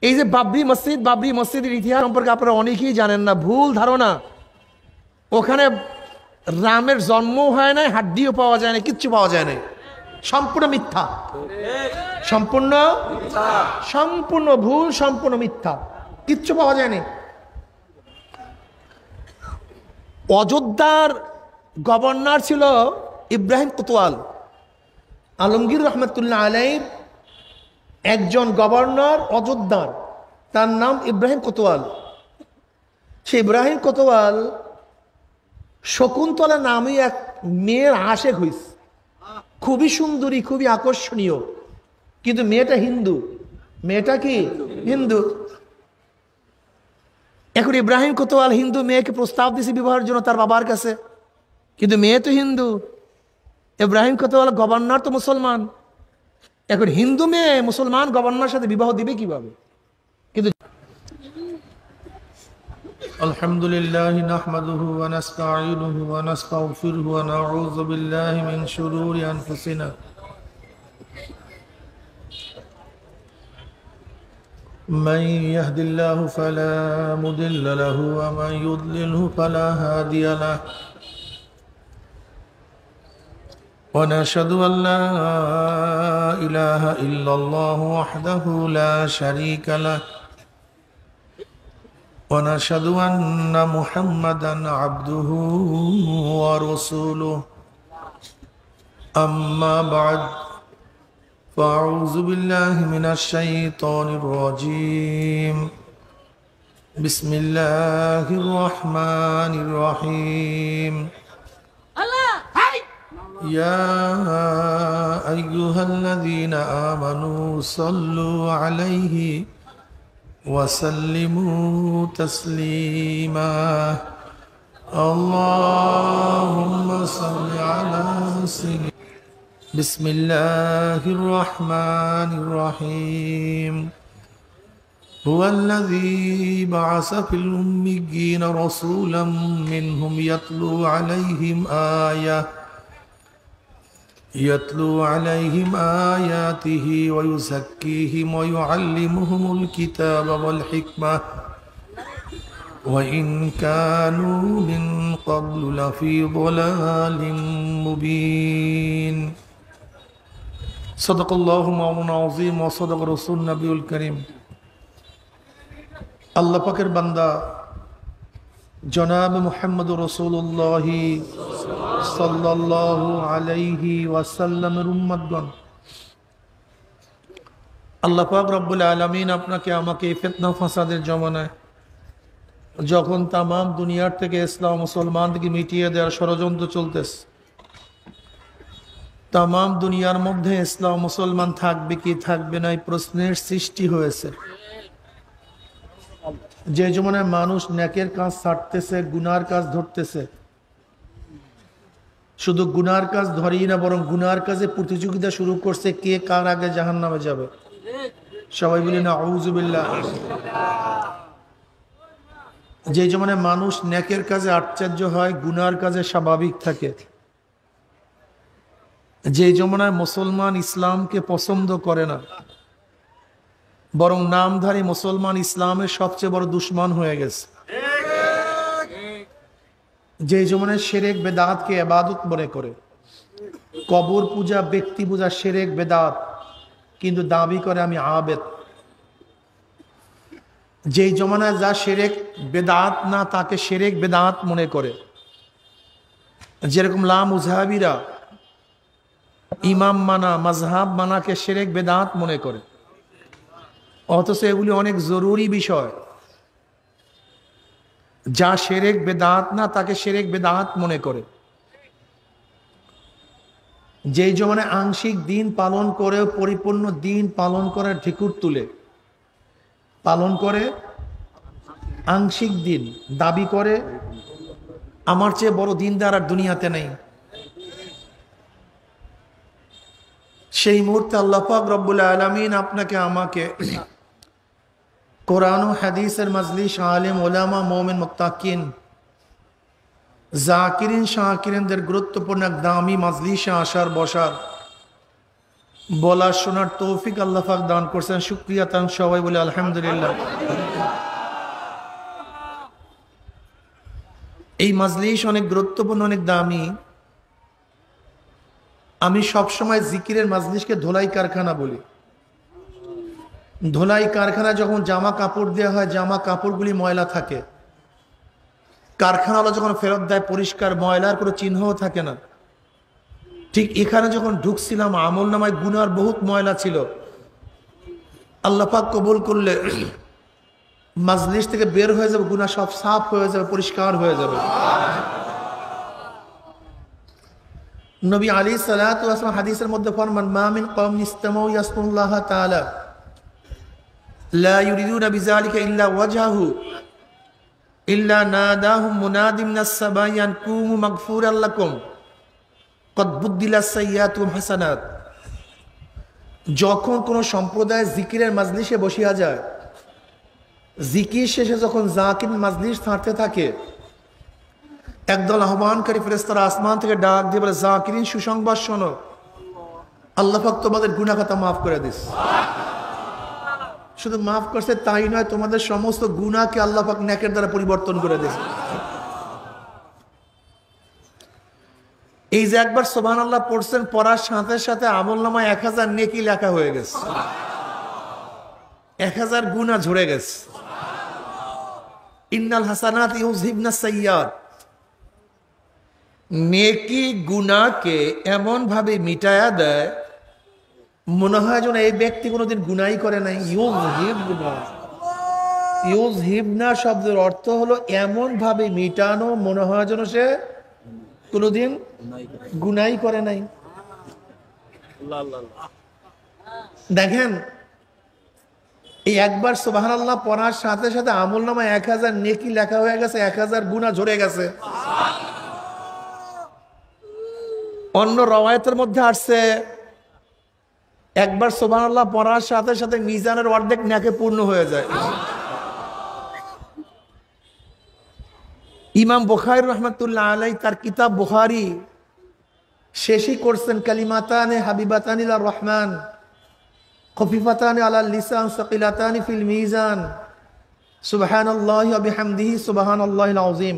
এই যে বাবরি মসজিদের ইতিহাস সম্পর্কে আপনারা অনেকেই জানেন না, ভুল ধারণা। ওখানে রামের জন্ম হয় নাই, হাড্ডিও পাওয়া যায় না, কিচ্ছু পাওয়া যায় না, সম্পূর্ণ মিথ্যা, সম্পূর্ণ ভুল, সম্পূর্ণ মিথ্যা, কিচ্ছু পাওয়া যায়নি। অযোধ্যার গভর্নর ছিল ইব্রাহিম কোতোয়াল, আলমগীর রহমতুল্লাহ আলাইহির একজন গভর্নর অযোধ্যার, তার নাম ইব্রাহিম কোতোয়াল। সে ইব্রাহিম কোতোয়াল শকুন্তলা নামে এক মেয়ের আশেক হইছে, খুবই সুন্দরী, খুবই আকর্ষণীয়, কিন্তু মেয়েটা হিন্দু। মেয়েটা কি হিন্দু। এখন ইব্রাহিম কোতোয়াল হিন্দু মেয়েকে প্রস্তাব দিয়েছে বিবাহের জন্য তার বাবার কাছে, কিন্তু মেয়ে তো হিন্দু। ইব্রাহিম কোতোয়াল গভর্নর তো মুসলমান, এখন হিন্দু মেয়ে মুসলমান গভর্নরের সাথে বিবাহ দিবে কিভাবে? কিন্তু আলহামদুলিল্লাহ নাহমাদুহু ওয়া নাস্তাঈনুহু ওয়া নাস্তাগফিরুহু ওয়া নাউযু বিল্লাহি মিন শুরুরি আনফুসিনা من يهد الله فلا مضل له ومن يضلله فلا هادي له ونشهد أن لا إله إلا الله وحده لا شريك له ونشهد أن محمدا عبده ورسوله أما بعد فأعوذ بالله من الشيطان الرجيم بسم الله الرحمن الرحيم يا أيها الذين آمنوا صلوا عليه وسلموا تسليما اللهم صل على سيدنا بسم الله الرحمن الرحيم هو الذي بعث في الأميين رسولا منهم يتلو عليهم آياته ويزكيهم ويعلمهم الكتاب والحكمة وإن كانوا من قبل لفي ضلال مبين صدق الله مولانا العظيم وصدق رسول النبي الكريم আল্লাহ পাকের বান্দা জনাব মুহাম্মদ রাসূলুল্লাহ সাল্লাল্লাহু আলাইহি ওয়াসাল্লামের উম্মতগণ, আল্লাহ পাক রব্বুল আলামিন আপনাকে আমাকে ফিতনা ফাসাদের জমানায় যখন তাম দুনিয়ার থেকে ইসলাম মুসলমানকে মিটিয়ে দেওয়ার ষড়যন্ত্র চলতেছে, তাম দুনিয়ার মধ্যে ইসলাম মুসলমান থাকবে কি থাকবে না এই প্রশ্নের সৃষ্টি হয়েছে। যে জমানায় মানুষ নেকের কাজ ছাড়তেছে, গুনার কাজ ধরতেছে, শুধু গুনার কাজ ধরেই না বরং গুনার কাজে প্রতিযোগিতা শুরু করছে, কে কার আগে জাহান্নামে যাবে। সবাই বলি না আউযু বিল্লাহ। যে জমানায় মানুষ নেকের কাজে আশ্চর্য হয়, গুনার কাজে স্বাভাবিক থাকে, যে জমানায় মুসলমান ইসলামকে পছন্দ করে না বরং নামধারী মুসলমান ইসলামের সবচেয়ে বড় দুশ্মন হয়ে গেছে, যে জমানায় শিরক বেদাতকে ইবাদত মনে করে, কবর পূজা, ব্যক্তি পূজা শিরক বেদাত, কিন্তু দাবি করে আমি আবেদ। যেই জমানায় যা শিরক বেদাত না তাকে শিরক বেদাত মনে করে, যেরকম লা মুযহাবিরা ইমাম মানা মাযহাব মানাকে শিরক বেদাত মনে করে, অথচ এগুলি অনেক জরুরি বিষয়। যা শিরক বেদাত না তাকে শিরক বেদাত মনে করে। যেই জমানায় আংশিক দিন পালন করে পরিপূর্ণ দিন পালন করার ঢিকুর তুলে, পালন করে আংশিক দিন, দাবি করে আমার চেয়ে বড় দিনদার আর দুনিয়াতে নেই, সেই মুহূর্তে আল্লাহ পাক রব্বুল আলামিন আপনাকে আমাকে কোরআন ও হাদিসের মজলিস, আলেম ওলামা, মুমিন, মুত্তাকিন, জাকিরিন শাকিরিনদের গুরুত্বপূর্ণ এক দামি মজলিসে আসার বসার বলা শোনার তৌফিক আল্লাহ পাক দান করছেন, শুকরিয়া তান সবাই বলে আলহামদুলিল্লাহ। এই মাজলিস অনেক গুরুত্বপূর্ণ, অনেক দামি। আমি সবসময় জিকিরের মাজলিসকে ধোলাই কারখানা বলি। ধোলাই কারখানা যখন জামা কাপড় দেওয়া হয়, জামা কাপড়গুলি ময়লা থাকে, কারখানাওয়ালা যখন ফেরত দেয় পরিষ্কার, ময়লার কোনো চিহ্নও থাকে না। ঠিক এখানে যখন ঢুকছিলাম আমল নামায় গুনার বহুত ময়লা ছিল। আল্লাহ পাক কবুল করলে মাজলিস থেকে বের হয়ে যাবে, গুনাহ সব সাফ হয়ে যাবে, পরিষ্কার হয়ে যাবে। নবী আলাইহিস সালাতু ওয়াস সালাম হাদিসের মধ্যে ফরমান, মা মিন কওমিন ইসতামাউ ইয়াসকুরুল্লাহ তাআলা লা ইউরিদুনা বিযালিকা ইল্লা ওয়াজহাহু ইল্লা নাদাহুম মুনাদিম মিনাস সামাইয়ান কুমু মাগফুরাল লাকুম কদ বুদ্দিলাস সাইয়্যাতুম হাসানাত। যখন কোন সম্প্রদায় জিকিরের মাজলিসে বসিয়া যায়, জিকির শেষে যখন জাকির মাজলিস ছাড়তে থাকে, একদল আহ্বানকারী ফেরেশতারা আসমান থেকে ডাক দিয়ে বলে, জাকিরিন সুসংবাদ শোনো, আল্লাহ পাক তোমাদের গুনাহ খাতা মাফ করে দিস। শুধু মাফ করছে তাই নয়, তোমাদের সমস্ত গুনাহকে আল্লাহ পাক নেকের দ্বারা পরিবর্তন করে দিস। এই যে একবার সুবহানাল্লাহ পড়ছেন, পড়ার সাথে সাথে আমলনামায় 1000 নেকি লেখা হয়ে গেছে, 1000 গুনাহ ঝরে গেছে। ইন্নাল হাসানাত ইউযহিবনাস সাইয়্যাত। নেকি গুনাহকে এমন ভাবে মিটায়া দেয়, মনে হয় যেন এই ব্যক্তি কোনোদিন গুনাহই করে নাই। ইউযহিবনা শব্দের অর্থ হলো এমন ভাবে মিটানো, মনে হয় যেন সে কোনোদিন গুনাহই করে নাই। দেখেন, এই একবার সুবহানাল্লাহ পড়ার সাথে সাথে আমলনামায় 1000 নেকি লেখা হয়ে গেছে, 1000 গুনাহ ঝরে গেছে। অন্য রওয়ায়াতের মধ্যে আসছে, একবার সুবহানাল্লাহ পড়ার সাথে সাথে মিজানের অর্ধেক নেকি পূর্ণ হয়ে যায়। ইমাম বুখারী রাহমাতুল্লাহ আলাইহি তার কিতাব বুখারী শেষই করছেন, কালিমাতানে হাবিবাতানি ইলার রহমান খফিফাতানি আলাল লিসান সাকিলাতানি ফিল মিজান সুবহানাল্লাহি ওয়া বিহামদিহি সুবহানাল্লাহিল আযীম।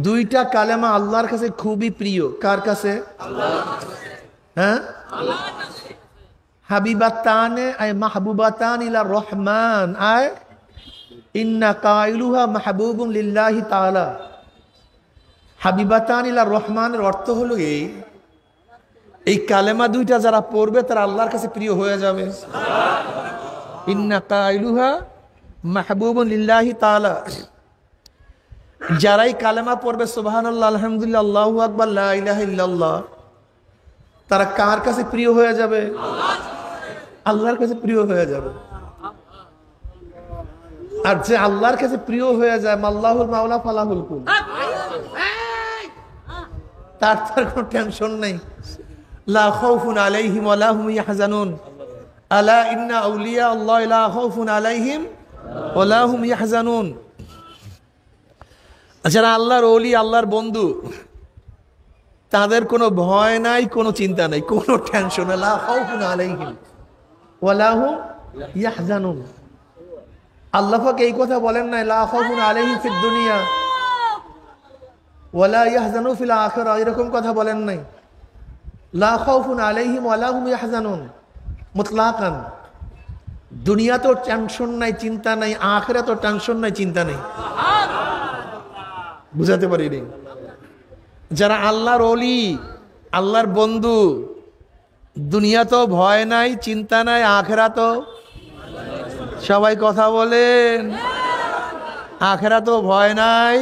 দুইটা কালেমা আল্লাহর কাছে খুবই প্রিয়। কার কাছে? আল্লাহর কাছে। হ্যাঁ, আল্লাহর কাছে। হাবিবাতানে আই মাহবুবাতান ইলার রহমান আই ইন্না কাইলুহা মাহবুবুন লিল্লাহি তাআলা। হাবিবাতান ইলার রহমানের অর্থ হলো এই কালেমা দুইটা যারা পড়বে তারা আল্লাহর কাছে প্রিয় হয়ে যাবে। ইন্না কাইলুহা মাহবুবুন লিল্লাহি তাআলা। যারাই কালেমা পড়বে সুবহানাল্লাহ, আলহামদুলিল্লাহ, আল্লাহু আকবার, লা ইলাহা ইল্লাল্লাহ, তারা কার কাছে প্রিয় হয়ে যাবে? আল্লাহর কাছে প্রিয় হয়ে যাবে। আর যে আল্লাহর কাছে প্রিয় হয়ে যায়, আল্লাহুল মাওলা ফালাহুল কুল, তার কোনো টেনশন নেই। লা খাউফুন আলাইহিম ওয়া লা হুম ইয়াহজানুন আলা ইন্না আউলিয়া আল্লাহ লা খাউফুন আলাইহিম ওয়া লা হুম ইয়াহজানুন। যারা আল্লাহর ওলি, আল্লাহর বন্ধু, তাদের কোনো ভয় নাই, কোনো চিন্তা নাই, কোনো টেনশন নাই। লা খাউফুন আলাইহিম ওয়া লা হুম ইয়াহজানুন। আল্লাহ পাক এই কথা বলেন নাই, লা খাউফুন আলাইহিম ফিদ দুনিয়া ওয়া লা ইয়াহজানু ফিল আখিরা, এরকম কথা বলেন নাই। লা খাউফুন আলাইহিম ওয়া লা হুম ইয়াহজানুন মুতলাকান। দুনিয়াতেও টেনশন নাই, চিন্তা নাই, আখিরাতেও টেনশন নাই, চিন্তা নাই। বুঝাতে পারিনি? যারা আল্লাহর ওলি, আল্লাহর বন্ধু, দুনিয়াতেও ভয় নাই, চিন্তা নাই, আখিরাতেও, সবাই কথা বলেন, আখিরাতেও ভয় নাই।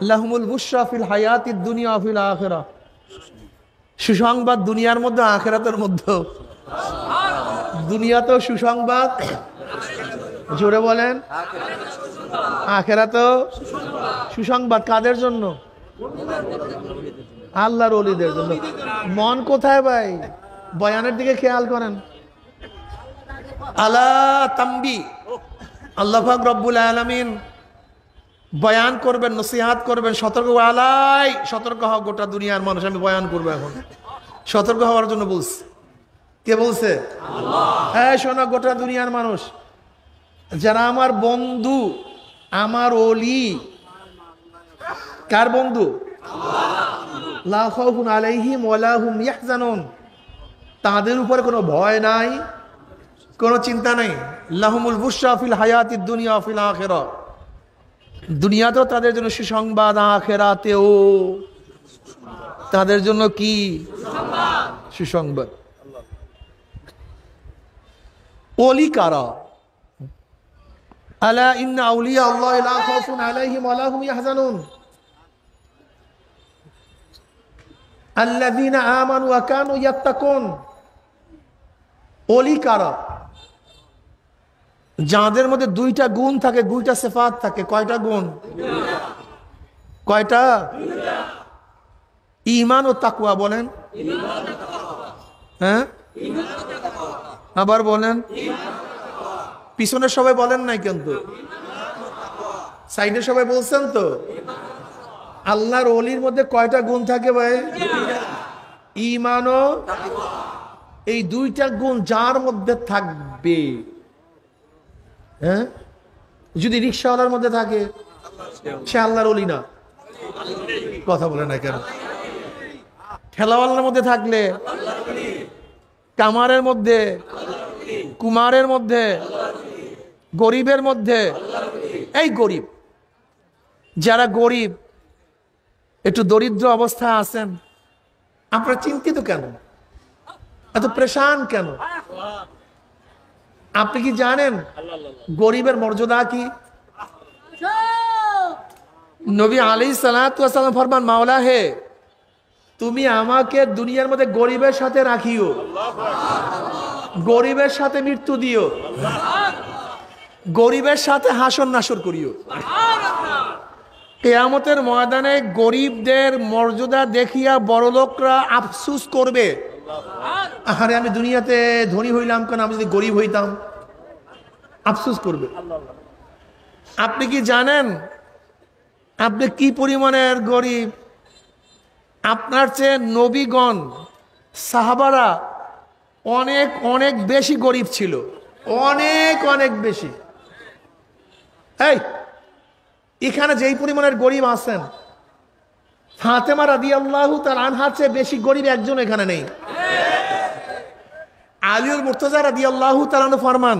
লাহুমুল বুশরা ফিল হায়াতিদ দুনিয়া ওয়া ফিল আখিরাহ। সুসংবাদ দুনিয়ার মধ্যে, আখিরাতের মধ্যে। দুনিয়াতেও সুসংবাদ, জোরে বলেন, আখিরাতেও সুসংবাদ। কাদের জন্য? আল্লাহর ওলিদের জন্য। মন কোথায় ভাই? বয়ানের দিকে খেয়াল করেন। আলা তাম্বি, আল্লাহ পাক রব্বুল আলামিন বয়ান করবেন, নসিহাত করবেন, সতর্ক আলাই, সতর্ক হও গোটা দুনিয়ার মানুষ, আমি বয়ান করবো এখন। সতর্ক হওয়ার জন্য বলছে। কে বলছে? হ্যাঁ শোনো গোটা দুনিয়ার মানুষ, যারা আমার বন্ধু, আমার ওলি, কার বন্ধু? লা খাউফুন আলাইহিম ওয়ালা হুম ইয়াহজানুন, তাদের উপরে কোনো ভয় নাই, কোনো চিন্তা নাই। লাহুমুল বুশরা ফিল হায়াতিদ দুনিয়া ফিল আখিরাহ, দুনিয়াতেও তাদের জন্য সুসংবাদ, আখিরাতেও তাদের জন্য কি সুসংবাদ। ওলি কারা? আলা ইন্না আউলিয়া আল্লাহ লা খাউফুন আলাইহিম ওয়ালা হুম ইয়াহজানুন আল্লাযীনা আমানু ওয়া কানু ইয়াত্তাকুন। ওলি কারা? যাদের মধ্যে দুইটা গুণ থাকে, দুইটা সিফাত থাকে। কয়টা গুণ? কয়টা? ঈমান ও তাকওয়া। বলেন হ্যাঁ, আবার বলেন। পিছনে সবাই বলেন নাই কিন্তু, সাইডে সবাই বলছেন তো। আল্লাহর ওলির মধ্যে কয়টা গুণ থাকে ভাই? ঈমান ও, এই দুইটা গুণ যার মধ্যে থাকবে, হ্যাঁ, যদি রিকশাওয়ালার মধ্যে থাকে সে আল্লাহর ওলি না। কথা বলে না কেন? ঠেলাওয়ালার মধ্যে থাকলে, কামারের মধ্যে, কুমারের মধ্যে, গরিবের মধ্যে, এই গরিব, যারা গরিব, একটু দরিদ্র অবস্থায় আছেন, আপনারা চিন্তিত কেন? এত প্রেশান কেন? আপনি কি জানেন গরিবের মর্যাদা কি? নবী আলাইহিস সালাতু ওয়াস সালাম ফরমান, মাওলা হে তুমি আমাকে দুনিয়ার মধ্যে গরিবের সাথে রাখিও, গরিবের সাথে মৃত্যু দিও, গরিবের সাথে হাসর নাসর করিও। কিয়ামতের ময়দানে গরিবদের মর্যাদা দেখিয়া বড়লোকরা আফসোস করবে, আরে আমি দুনিয়াতে ধনী হইলাম কেন, আমি যদি গরিব হইতাম। আফসোস করবে। আপনি কি জানেন আপনি কি পরিমাণের গরিব? আপনার চেয়ে নবীগণ, সাহাবারা অনেক অনেক বেশি গরিব ছিল, অনেক অনেক বেশি। এই এখানে যেই পরিমাণের গরিব আছেন, ফাতেমা রাদিয়াল্লাহু তাআলা আনহার চেয়ে বেশি গরিব একজন এখানে নেই। আলীউল মুর্তজা রাদিয়াল্লাহু তাআলা ফরমান,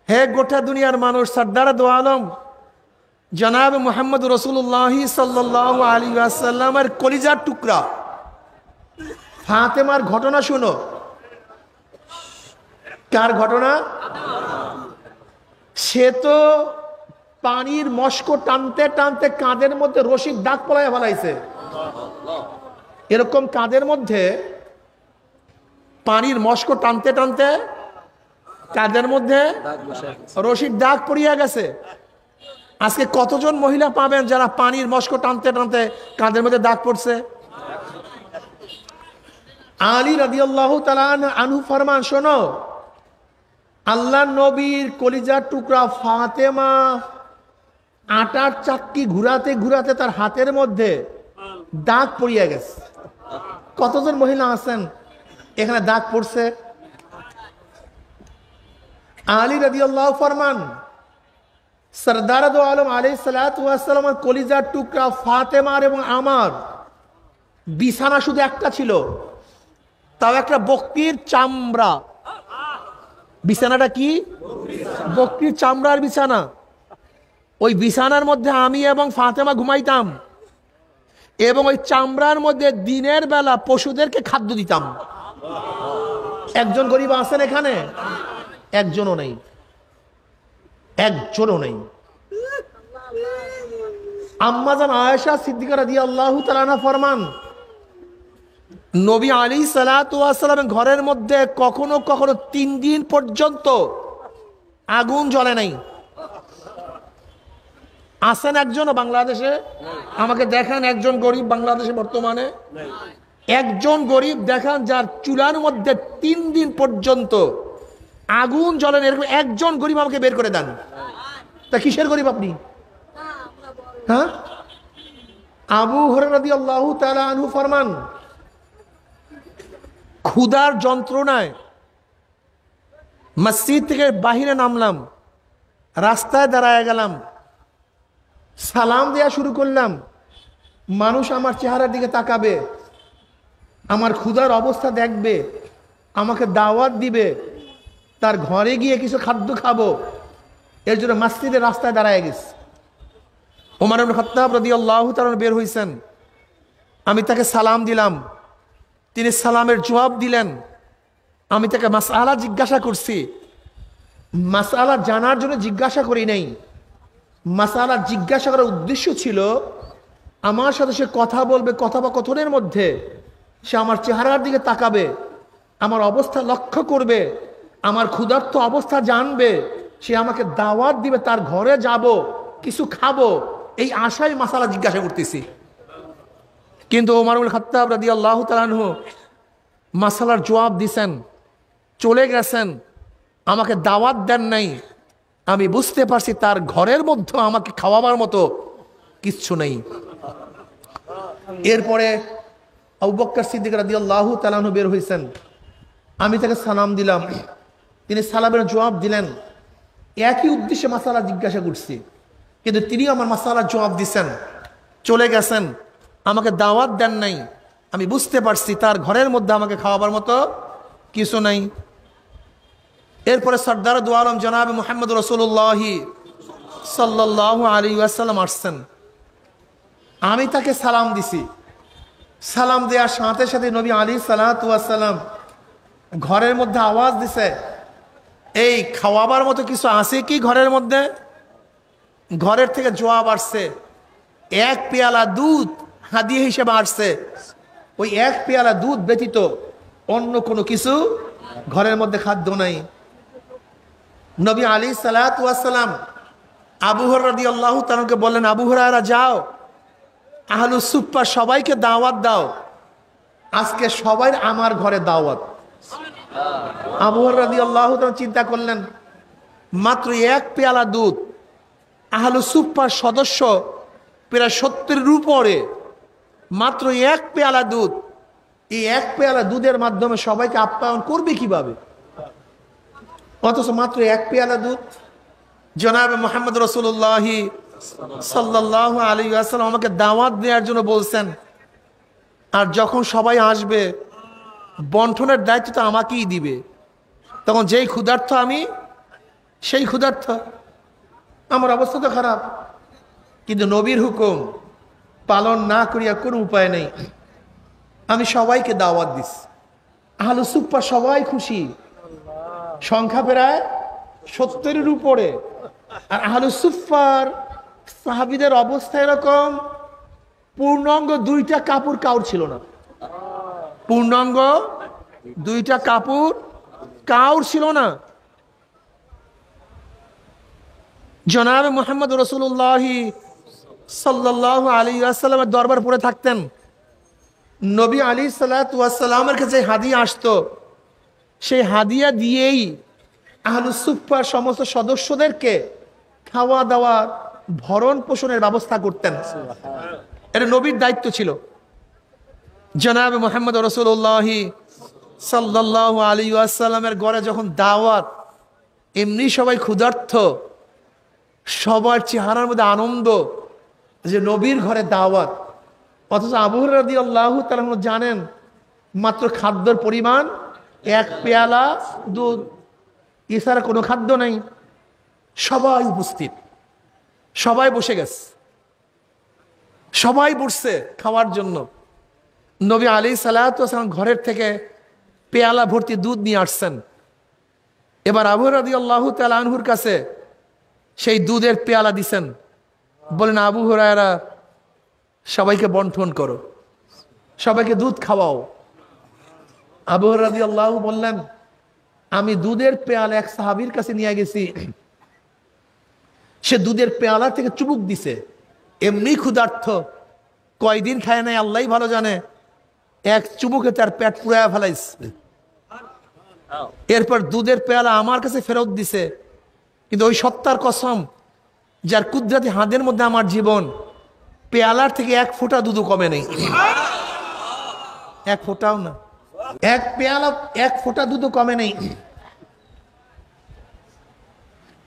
হে গোটা দুনিয়ার মানুষ, সরদার দো আলম জনাব মুহাম্মদ রাসূলুল্লাহ সাল্লাল্লাহু আলাইহি ওয়াসাল্লামের কলিজার টুকরা ফাতেমার ঘটনা শুনো। কার ঘটনা? সে তো পানির মস্ক টানতে টানতে কাঁধের মধ্যে রশির দাগ পলায় ফেলাইছে। এরকম কাঁধের মধ্যে পানির মস্ক টানতে টানতে কাঁধের মধ্যে রশির দাগ পড়িয়া গেছে। আজকে কতজন মহিলা পাবেন যারা পানির মস্ক টানতে টানতে কাঁধের মধ্যে দাগ পড়ছে? আলী রাদিয়াল্লাহু তাআলা আনহু ফরমান, শোনো, আল্লাহর নবীর কলিজার টুকরা ফাতেমা আটার চাক্কি ঘুরাতে ঘুরাতে তার হাতের মধ্যে দাগ পড়িয়া গেছে। কতজন মহিলা আছেন এখানে দাগ পড়ছে? আলী রাদিয়াল্লাহু ফরমান, সরদার দো আলম আলাইহিস সালাতু ওয়াস সালামের কলিজার টুকরা ফাতেমার এবং আমার বিছানা শুধু একটা ছিল, তাও একটা বকরির চামড়া। বিছানাটা কি? বকরির চামড়ার বিছানা। ওই বিছানার মধ্যে আমি এবং ফাতেমা ঘুমাইতাম, এবং ওই চামড়ার মধ্যে দিনের বেলা পশুদেরকে খাদ্য দিতাম। একজন গরিব আছেন এখানে? একজনও নেই, একজনও নেই। আম্মাজান আয়েশা সিদ্দিকা রাদিয়াল্লাহু তাআলা আনহা ফরমান, নবী আলাইহিস সালাতু ওয়াস সালামের ঘরের মধ্যে কখনো কখনো 3 দিন পর্যন্ত আগুন জ্বলে নাই। আছেন একজনও বাংলাদেশে? আমাকে দেখান একজন গরিব বাংলাদেশে বর্তমানে, একজন গরিব দেখান যার চুলার মধ্যে 3 দিন পর্যন্ত আগুন জ্বলে না, এরকম একজন গরিব আমাকে বের করে দেন। তা কিসের গরিব আপনি? হ্যাঁ? আবু হুরায়রা রাদিয়াল্লাহু তাআলা আনহু ফরমান, ক্ষুধার যন্ত্রণায় মসজিদ থেকে বাহিরে নামলাম, রাস্তায় দাঁড়ায় গেলাম, সালাম দেয়া শুরু করলাম। মানুষ আমার চেহারার দিকে তাকাবে, আমার ক্ষুধার অবস্থা দেখবে, আমাকে দাওয়াত দিবে, তার ঘরে গিয়ে কিছু খাদ্য খাবো, এর জন্য মসজিদের রাস্তায় দাঁড়ায় গেছে। ওমর ইবনে খাত্তাব রাদিয়াল্লাহু তাআলা বের হইছেন, আমি তাকে সালাম দিলাম, তিনি সালামের জবাব দিলেন। আমি তাকে মাসআলা জিজ্ঞাসা করছি, মাসআলা জানার জন্য জিজ্ঞাসা করি নাই, মাসআলা জিজ্ঞাসা করার উদ্দেশ্য ছিল আমার সাথে সে কথা বলবে, কথোপকথনের মধ্যে সে আমার চেহারার দিকে তাকাবে, আমার অবস্থা লক্ষ্য করবে, আমার ক্ষুধার্ত অবস্থা জানবে, সে আমাকে দাওয়াত দিবে, তার ঘরে যাব, কিছু খাবো, এই আশায় মাসআলা জিজ্ঞাসা করতেছি। কিন্তু ওমর ইবনে খাত্তাব রাদিয়াল্লাহু তাআলা আনহু মাসআলার জবাব দিছেন, চলে গেছেন, আমাকে দাওয়াত দেন নাই। আমি বুঝতে পারছি তার ঘরের মধ্যে আমাকে খাওয়াবার মতো কিচ্ছু নেই। এরপরে আবু বকর সিদ্দিক রাদিয়াল্লাহু তাআলা আনহু বের হইছেন, আমি তাকে সালাম দিলাম, তিনি সালামের জবাব দিলেন। একই উদ্দেশ্যে মাসআলা জিজ্ঞাসা করছি, কিন্তু তিনি আমার মাসআলার জবাব দিছেন, চলে গেছেন, আমাকে দাওয়াত দেন নাই। আমি বুঝতে পারছি তার ঘরের মধ্যে আমাকে খাওয়াবার মতো কিছু নাই। এরপরে সরদার দু আলম জনাব মুহাম্মদ রাসূলুল্লাহ সাল্লাল্লাহু আলাইহি ওয়াসাল্লাম আসছেন, আমি তাকে সালাম দিছি। সালাম দেওয়ার সাথে সাথে নবী আলাইহিস সালাতু ওয়াস সালাম ঘরের মধ্যে আওয়াজ দিছে, এই খাওয়াবার মতো কিছু আছে কি ঘরের মধ্যে? ঘরের থেকে জবাব আসছে, এক পেয়ালা দুধ হাদিয়া হিসেবে আসছে। ওই এক পেয়ালা দুধ ব্যতীত অন্য কোনো কিছু ঘরের মধ্যে খাদ্য নাই। নবী আলাইহিস সালাতু ওয়াস সালাম আবু হুরায়রা রাদিয়াল্লাহু তাআলাকে বললেন, আবু হুরায়রা যাও, আহলুস সুফফা সবাইকে দাওয়াত দাও, আজকে সবাই আমার ঘরে দাওয়াত। আবু হুরায়রা রাদিয়াল্লাহু তাআলা চিন্তা করলেন, মাত্র এক পেয়ালা দুধ, আহলুস সুফফার সদস্য প্রায় 70-এর উপরে, মাত্র এক পেয়ালা দুধ, এই এক পেয়ালা দুধের মাধ্যমে সবাইকে আপ্যায়ন করবে কিভাবে? অথচ মাত্র এক পেয়ালা দুধ। জনাবে মুহাম্মদ রাসূলুল্লাহ সাল্লাল্লাহু আলাইহি ওয়াসাল্লাম আমাকে দাওয়াত দেওয়ার জন্য বলছেন, আর যখন সবাই আসবে বন্টনের দায়িত্ব তো আমাকেই দিবে, তখন যেই ক্ষুধার্ত আমি সেই ক্ষুধার্ত, আমার অবস্থা তো খারাপ। কিন্তু নবীর হুকুম পালন না করিয়া কোনো উপায় নেই, আমি সবাইকে দাওয়াত দিছি। আহলুস সুফফা সবাই খুশি, সংখ্যা প্রায় 70-এর উপরে। আর আহলুস সুফফার সাহাবীদের অবস্থা এরকম, পূর্ণাঙ্গ 2টা কাপড় কাউর ছিল না, পূর্ণাঙ্গ 2টা কাপড় কাউর ছিল না। জনাবে মুহাম্মদ রাসূলুল্লাহ সাল্লাল্লাহু আলাইহি ওয়াসাল্লামের দরবার পড়ে থাকতেন। নবী আলাইহিস সালাতু ওয়াস সালামের কাছে হাদিয়া আসতো, সেই হাদিয়া দিয়েই আহলুস সুফফার সমস্ত সদস্যদেরকে খাওয়া দাওয়া ভরণ পোষণের ব্যবস্থা করতেন। এটা নবীর দায়িত্ব ছিল। জনাবে মুহাম্মদ রাসূলুল্লাহ সাল্লাল্লাহু আলাইহি ওয়াসাল্লামের ঘরে যখন দাওয়াত, এমনি সবাই ক্ষুধার্ত, সবার চেহারার মধ্যে আনন্দ যে নবীর ঘরে দাওয়াত। অথচ আবু হুরায়রা রাদিয়াল্লাহু তাআলা জানেন মাত্র খাদ্যের পরিমাণ এক পেয়ালা দুধ, এছাড়া কোনো খাদ্য নেই। সবাই উপস্থিত, সবাই বসে গেছে, সবাই বসছে খাওয়ার জন্য। নবী আলাইহিস সালাতু ওয়াস সালাম ঘরের থেকে পেয়ালা ভর্তি দুধ নিয়ে আসছেন। এবার আবু হুরায়রা রাদিয়াল্লাহু তাআলা আনহুর কাছে সেই দুধের পেয়ালা দিছেন, বলেন, আবু হুরায়রা সবাইকে বন্টন করো, সবাইকে দুধ খাওয়াও। আবু হুরায়রা রাদিয়াল্লাহু বললেন, আমি দুধের পেয়ালা এক সাহাবীর কাছে নিয়ে গেছি, সে দুধের পেয়ালা থেকে চুমুক দিছে, এমনি ক্ষুধার্ত, কয়দিন খায় নাই আল্লাহই ভালো জানে, এক চুমুকে তার পেট পুরায়া ফেলাইছে। এরপর দুধের পেয়ালা আমার কাছে ফেরত দিছে, কিন্তু ওই সত্তার কসম যার কুদরতি হাতের মধ্যে আমার জীবন, পেয়ালার থেকে এক ফোঁটা দুধ কমে নেই, এক ফোঁটাও না। এক পেয়ালা, এক ফোঁটা দুধও কমে নেই।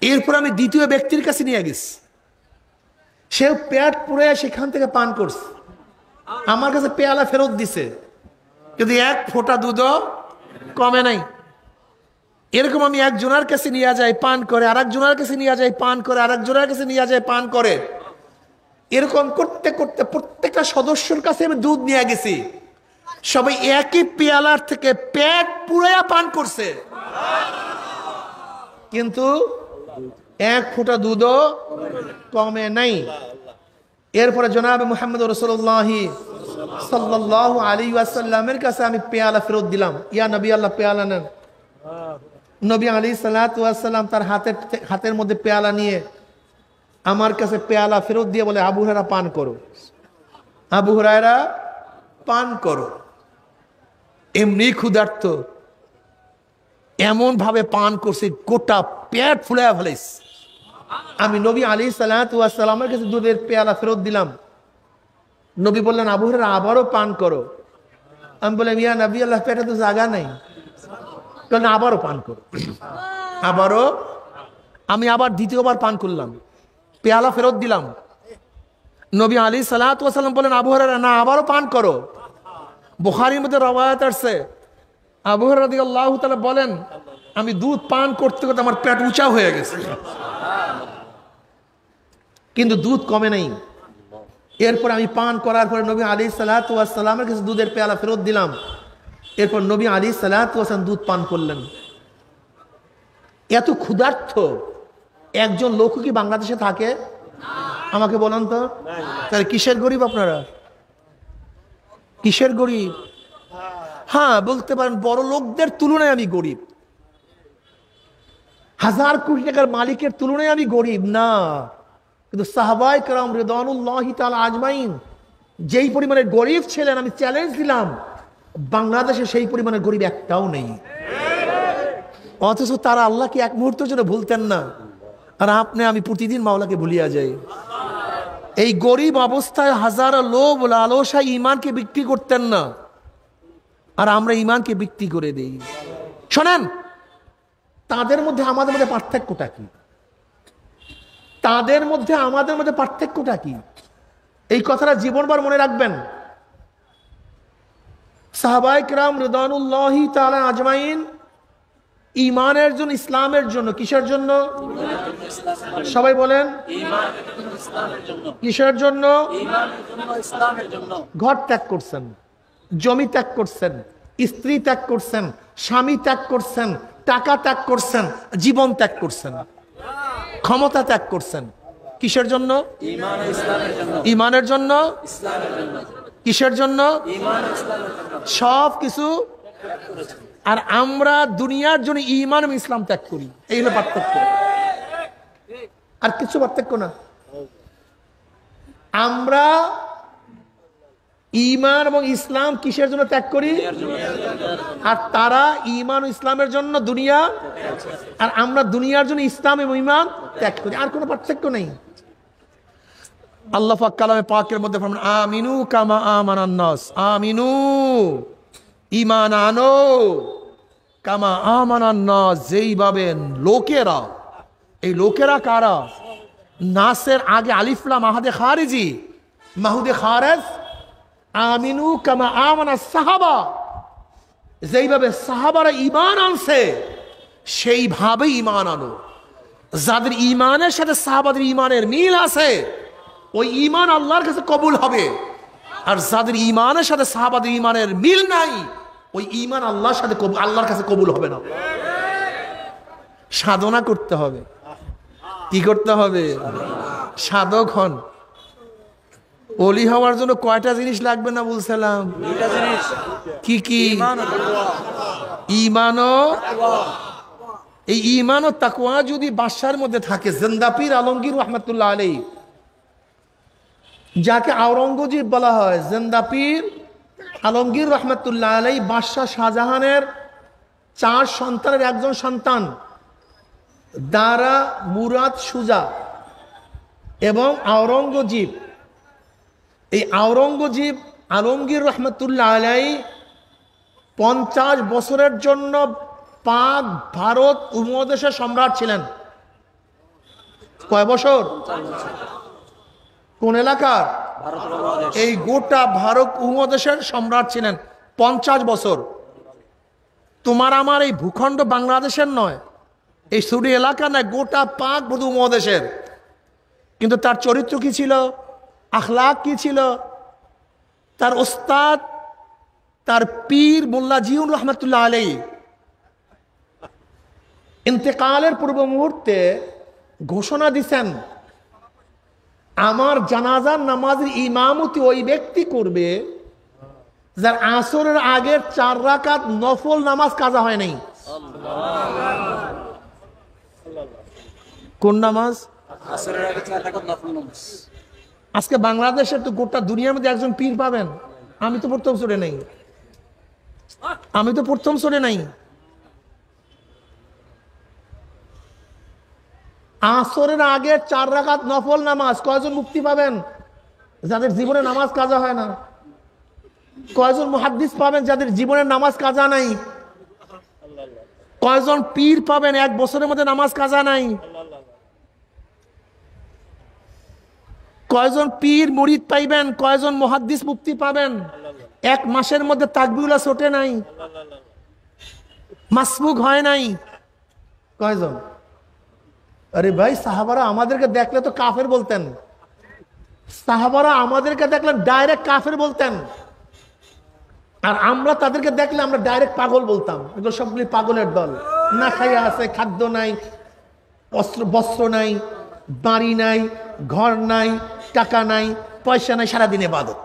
এরপর আমি দ্বিতীয় ব্যক্তির কাছে নিয়ে গেছি, সে পেট পুড়ে সেখান থেকে পান করছে, আমার কাছে পেয়ালা ফেরত দিছে, কিন্তু এক ফোঁটা দুধও কমে নাই। এরকম আমি একজনের কাছে নিয়ে যাই, পান করে, আর একজনের কাছে নিয়ে যাই, পান করে, আর একজনের কাছে নিয়ে যাই, পান করে। এরকম করতে করতে প্রত্যেকটা সদস্যর কাছে আমি দুধ নিয়ে গেছি, সবাই একই পেয়ালার থেকে পেট পুড়াইয়া পান করছে, কিন্তু এক ফোঁটা দুধও কমে নাই। এরপরে জনাবে মুহাম্মদ রাসূলুল্লাহ সাল্লাল্লাহু আলাইহি ওয়াসাল্লামের কাছে আমি পেয়ালা ফেরত দিলাম, ইয়া নবী আল্লাহ পেয়ালা নেন। নবী আলাইহিস সালাতু ওয়াস সালাম তার হাতের মধ্যে পেয়ালা নিয়ে আমার কাছে পেয়ালা ফেরত দিয়ে বলে, আবু হুরায়রা পান করো, আবু হুরায়রা পান করো। এমনি ক্ষুধার্ত, এমন ভাবে পান করছে গোটা পেট ফুলাইয়া ফেলাইছে। আমি নবী আলাইহিস সালাতু ওয়াস সালামের কাছে দুধের পেয়ালা ফেরত দিলাম, নবী বললেন, আবু হুরায়রা আবারও পান করো। আমি বললাম, ইয়া নবী আল্লাহ, পেটে তো জায়গা নেই। বললেন, আবারও পান করো। আবারও আমি আবার দ্বিতীয়বার পান করলাম, পেয়ালা ফেরত দিলাম। নবী আলাইহিস সালাতু ওয়াস সালাম বলেন, আবু হুরায়রা না, আবারও পান করো। বুখারীর মধ্যে রওয়ায়াত আছে, আবু হুরায়রা রাদিয়াল্লাহু তাআলা বলেন, আমি দুধ পান করতে করতে আমার পেট উঁচা হয়ে গেছে, কিন্তু দুধ কমে নাই। এরপর আমি পান করার পরে নবী আলাইহিস সালাতু ওয়াস সালামের কাছে দুধের পেয়ালা ফেরত দিলাম। এরপর নবী আলাইহিস সালাতু ওয়াস সালাম দুধ পান করলেন। এত ক্ষুধার্ত একজন লোক কি বাংলাদেশে থাকে? আমাকে বলেন তো, তাহলে কিসের গরিব আপনারা? কিসের গরিব? হ্যাঁ, বলতে পারেন বড় লোকদের তুলনায় আমি গরিব, হাজার কোটি টাকার মালিকের তুলনায় আমি গরিব না। কিন্তু সাহাবায়ে কেরাম রিদওয়ানুল্লাহি তাআলা আজমাইন যেই পরিমাণে গরিব ছিলেন, আমি চ্যালেঞ্জ দিলাম, বাংলাদেশে সেই পরিমাণে গরিব একটাও নেই। অথচ তারা আল্লাহকে এক মুহূর্তের জন্য ভুলতেন না, আর আপনি আমি প্রতিদিন মাওলাকে ভুলিয়া যাই। এই গরিব অবস্থায় হাজারো লোভ লালসা ঈমানকে বিক্রি করতেন না, আর আমরা ঈমানকে বিক্রি করে দেই। শোনেন, তাদের মধ্যে আমাদের মধ্যে পার্থক্যটা কি? তাদের মধ্যে আমাদের মধ্যে পার্থক্যটা কি? এই কথাটা জীবনভর মনে রাখবেন। সাহাবায়ে কেরাম রিদওয়ানুল্লাহি তাআলা আজমাইন ঈমানের জন্য, ইসলামের জন্য, কিসের জন্য? সবাই বলেন, কিসের জন্য? ঘর ত্যাগ করছেন, জমি ত্যাগ করছেন, স্ত্রী ত্যাগ করছেন, স্বামী ত্যাগ করছেন, টাকা ত্যাগ করছেন, জীবন ত্যাগ করছেন, ক্ষমতা ত্যাগ করছেন। কিসের জন্য? ঈমানের জন্য। কিসের জন্য? সব কিছু। আর আমরা দুনিয়ার জন্য ঈমান এবং ইসলাম ত্যাগ করি, এই হলো পার্থক্য, আর কিছু পার্থক্য না। আমরা ঈমান এবং ইসলাম কিসের জন্য ত্যাগ করি? আর তারা ঈমান ও ইসলামের জন্য দুনিয়া, আর আমরা দুনিয়ার জন্য ইসলাম এবং ঈমান ত্যাগ করি, আর কোনো পার্থক্য নেই। আল্লাহ পাক কালামে পাকের মধ্যে ফরমান, আমিনু কামা আমানান নাস, আমিনু, ঈমান আনো, কামা আমানান নাস, যেইভাবে লোকেরা। এই লোকেরা কারা? নাসের আগে আলিফ লাম মাহাদে খারিজি, মাহুদে খারেজ। আমিনু কামা আমানাস সাহাবা, যেইভাবে সাহাবারা ঈমান আনছে সেইভাবে ঈমান আনো। যাদের ঈমানের সাথে সাহাবাদের ঈমানের মিল আছে, ওই ঈমান আল্লাহর কাছে কবুল হবে। আর যাদের ঈমানের সাথে সাহাবাদের ঈমানের মিল নাই, ওই ঈমান আল্লাহর সাথে আল্লাহর কাছে কবুল হবে না। সাধনা করতে হবে। কি করতে হবে? সাধক হন। ওলি হওয়ার জন্য কয়টা জিনিস লাগবে না বলছিলাম? কি কি? ঈমান ও, এই ঈমান ও তাকওয়া যদি বাদশার মধ্যে থাকে, জিন্দা পীর আলমগীর রহমাতুল্লাহ আলাইহি, যাকে আওরঙ্গজেব বলা হয়, জিন্দা পীর আলমগীর রহমাতুল্লাহ আলাইহি বাদশাহ শাহজাহানের 4 সন্তানের একজন সন্তান, দারা মুরাদ সুজা এবং আওরঙ্গজেব। এই আওরঙ্গজেব আলমগীর রহমাতুল্লাহ আলাইহি 50 বছরের জন্য পাক ভারত উপমহাদেশের সম্রাট ছিলেন। কয় বছর? কোন এলাকার? এই গোটা ভারত উপমহাদেশের সম্রাট ছিলেন 50 বছর। তোমার আমার এই ভূখণ্ড বাংলাদেশের নয়, এই সুরি এলাকা নয়, গোটা পাক উপমহাদেশের। কিন্তু তার চরিত্র কি ছিল, আখলাক কি ছিল? তার ওস্তাদ, তার পীর মোল্লা জিয়াউর রহমতুল্লাহ আলাইহি ইন্তেকালের পূর্ব মুহূর্তে ঘোষণা দিছেন, আমার জানাজার নামাজের ইমামতি ওই ব্যক্তি করবে যার আসরের আগের 4 রাকাত নফল নামাজ কাজা হয় নাই। কোন নামাজ? আসরের আগে 4 রাকাত নফল নামাজ। আজকে বাংলাদেশের তো গোটা দুনিয়ার মধ্যে একজন পীর পাবেন, আমি তো প্রথম সরে নাই, আমি তো প্রথম সরে নাই। আসরের আগে 4 রাকাত নফল নামাজ কয়জন মুক্তি পাবেন যাদের জীবনে নামাজ কাজা হয় না? কয়জন মুহাদ্দিস পাবেন যাদের জীবনে নামাজ কাজা নাই? কয়জন পীর পাবেন 1 বছরের মধ্যে নামাজ কাজা নাই? কয়জন পীর মুরিদ পাইবেন? কয়জন মুহাদ্দিস মুফতি পাবেন 1 মাসের মধ্যে তাকবীরুল্লাহ ছোটে নাই, মাসবুক হয় নাই? কয়জন? আরে ভাই, সাহাবারা আমাদেরকে দেখলে তো কাফের বলতেন, সাহাবারা আমাদেরকে দেখলে ডাইরেক্ট কাফের বলতেন, আর আমরা তাদেরকে দেখলে আমরা ডাইরেক্ট পাগল বলতাম। এগুলো সবগুলি পাগলের দল। না খাইয়া আছে, খাদ্য নাই, বস্ত্র নাই, বাড়ি নাই, ঘর নাই, টাকা নাই, পয়সা নাই, সারাদিন ইবাদত,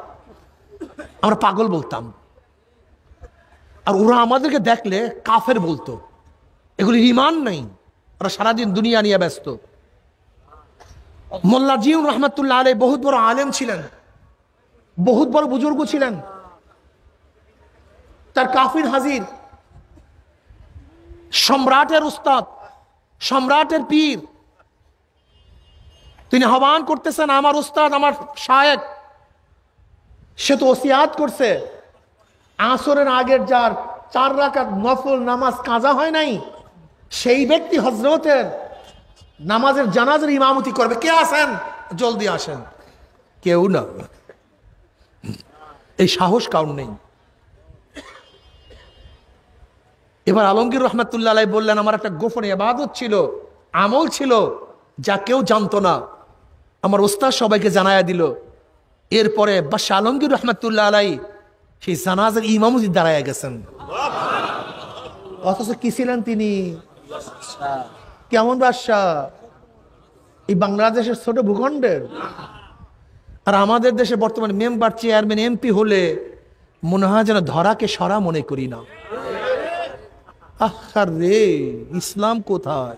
আমরা পাগল বলতাম। আর ওরা আমাদেরকে দেখলে কাফের বলতো। এগুলি ঈমান নাই, ওরা সারাদিন দুনিয়া নিয়ে ব্যস্ত। মোল্লা জিয়াউর রহমতুল্লাহ আলাইহি বহুত বড় আলেম ছিলেন, বহুত বড় বুজুর্গ ছিলেন। তার কাফির হাজির, সম্রাটের উস্তাদ, সম্রাটের পীর, তিনি আহ্বান করতেছেন, আমার উস্তাদ, আমার শায়েখ, সে তো ওসিয়াত করছে আসরের আগের যার 4 রাকাত নফল নামাজ কাজা হয় নাই, সেই ব্যক্তি হযরতের নামাজের জানাজার ইমামতি করবে। কে আছেন? জলদি আসেন। কেউ না, এই সাহস কারণ নেই। এবার আলমগীর রহমতুল্লাহ আলাইহি বললেন, আমার একটা গোপন ইবাদত ছিল, আমল ছিল, যা কেউ জানতো না, আমার ওস্তাদ সবাইকে জানায়া দিল। এরপরে বাদশাহ আলমগীর রহমতুল্লাহ আলাইহি সেই জানাজার ইমামতি দাঁড়ায় গেছেন। অথচ কি ছিলেন তিনি? কেমন বাদশাহ? এই বাংলাদেশের ছোট ভূখণ্ডের। আর আমাদের দেশে বর্তমানে মেম্বার, চেয়ারম্যান, এমপি হলে মনে হয় যেন ধরাকে সরা মনে করি না। আরে ইসলাম কোথায়?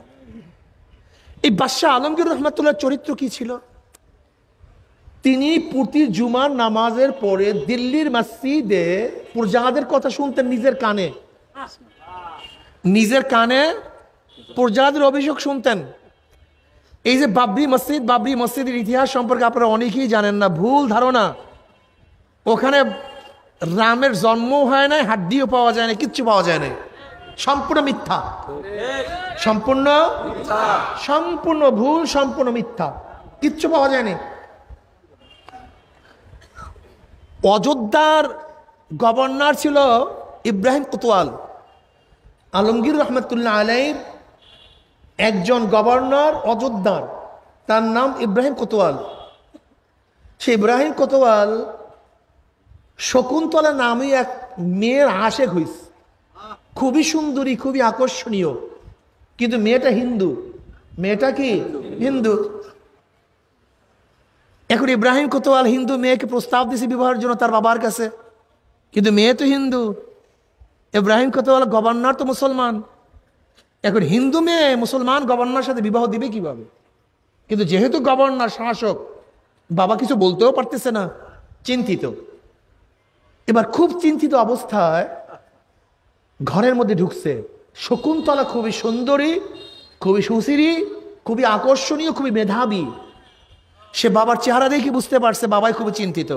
এই বাদশাহ আলমগীর রহমতুল্লাহ চরিত্র কি ছিল? তিনি প্রতি জুমার নামাজের পরে দিল্লির মসজিদে প্রজাদের কথা শুনতেন নিজের কানে, নিজের কানে প্রজাদের অভিযোগ শুনতেন। এই যে বাবরি মসজিদ, বাবরি মসজিদের ইতিহাস সম্পর্কে আপনারা অনেকেই জানেন না, ভুল ধারণা। ওখানে রামের জন্ম হয় নাই, হাড্ডিও পাওয়া যায় না, কিচ্ছু পাওয়া যায় না, সম্পূর্ণ মিথ্যা, সম্পূর্ণ সম্পূর্ণ ভুল, সম্পূর্ণ মিথ্যা, কিচ্ছু পাওয়া যায়নি। অযোধ্যার গভর্নর ছিল ইব্রাহিম কোতোয়াল। আলমগীর রহমতুল্লাহ আলাইহির একজন গভর্নর অযোধ্যার, তার নাম ইব্রাহিম কোতোয়াল। সে ইব্রাহিম কোতোয়াল শকুন্তলা নামে এক মেয়ের আশেক হইস, খুবই সুন্দরী, খুবই আকর্ষণীয়, কিন্তু মেয়েটা হিন্দু। মেয়েটা কি? হিন্দু। এখন ইব্রাহিম কোতোয়াল হিন্দু মেয়েকে প্রস্তাব দিয়েছে বিবাহের জন্য তার বাবার কাছে, কিন্তু মেয়ে তো হিন্দু। ইব্রাহিম কোতোয়াল গভর্নর তো মুসলমান। এখন হিন্দু মেয়ে মুসলমান গভর্নর সাথে বিবাহ দিবে কিভাবে? কিন্তু যেহেতু গভর্নর শাসক, বাবা কিছু বলতেও পারতেছে না, চিন্তিত। এবার খুব চিন্তিত অবস্থায় ঘরের মধ্যে ঢুকছে। শকুন্তলা খুবই সুন্দরী, খুবই সুশীলী, খুবই আকর্ষণীয়, খুবই মেধাবী। সে বাবার চেহারা দেখে বুঝতে পারছে বাবাই খুবই চিন্তিত।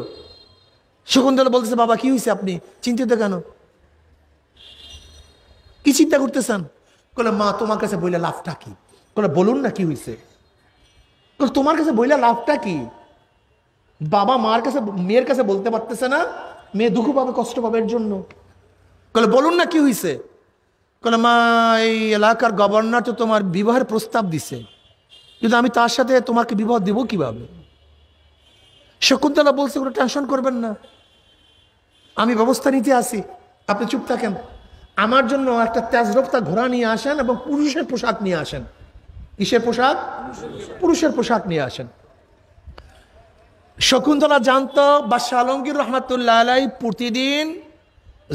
শকুন্তলা বলতেছে, বাবা কি হয়েছে, আপনি চিন্তিত কেন? কি চিন্তা করতেছেন? বলে মা তোমার কাছে বইলে লাভটা কি? বলে বলুন না কি হয়েছে। তোমার কাছে বইলে লাভটা কি? বাবা মার কাছে মেয়ের কাছে বলতে পারতেছে না, মেয়ে দুঃখ পাবে, কষ্ট পাবে এর জন্য। বলে বলুন না কি হয়েছে। বলে মা এই এলাকার গভর্নর তো তোমার বিবাহের প্রস্তাব দিছে, কিন্তু আমি তার সাথে তোমাকে বিবাহ দেবো কিভাবে? শকুন্তলা বলছে কোনো টেনশন করবেন না, আমি ব্যবস্থা নিতে আসি, আপনি চুপ থাকেন। আমার জন্য একটা তেজরফতা ঘোড়া নিয়ে আসেন এবং পুরুষের পোশাক নিয়ে আসেন। কিসের পোশাক? পুরুষের পোশাক নিয়ে আসেন। শকুন্তলা জানতো বাদশাহ আলমগীর রহমাতুল্লাহ আলাই প্রতিদিন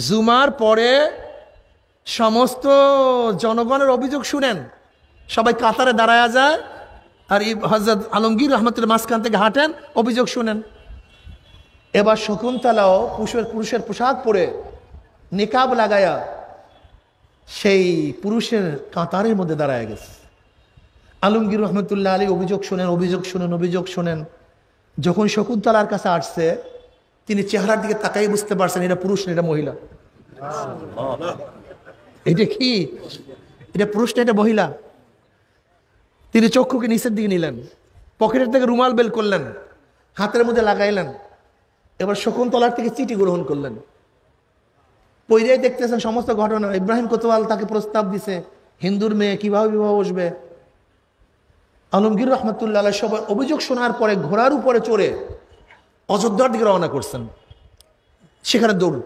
জুমার পরে সমস্ত জনগণের অভিযোগ শুনেন, সবাই কাতারে দাঁড়ায়া যায় আর এই হযরত আলমগীর রহমাতুল্লাহ মাঝখান থেকে হাঁটেন, অভিযোগ শুনেন। এবার শকুন্তলাও পুরুষের পোশাক পরে নিকাব লাগায়া সেই পুরুষের কাতারের মধ্যে দাঁড়ায় গেছে। আলমগীর রহমতুল্লাহ আলী অভিযোগ শোনেন। যখন শকুন্তলার কাছে আসছে, তিনি চেহারার দিকে তাকাই বুঝতে পারছেন এটা পুরুষ না, এটা মহিলা। এটা কি? এটা পুরুষ না, এটা মহিলা। তিনি চক্ষুকে নিচের দিকে নিলেন, পকেটের থেকে রুমাল বের করলেন, হাতের মধ্যে লাগাইলেন। এবার শকুন্তলার থেকে চিঠি গ্রহণ করলেন। পইরাই দেখতেছেন সমস্ত ঘটনা। ইব্রাহিম কোতোয়াল তাকে প্রস্তাব দিছে, হিন্দুর মেয়ে কিভাবে বিবাহ বসবে। আলমগীর রহমতুল্লাহ সবাই অভিযোগ শোনার পরে ঘোড়ার উপরে চড়ে অযোধ্যার দিকে রওনা করছেন। সেখানে দৌড়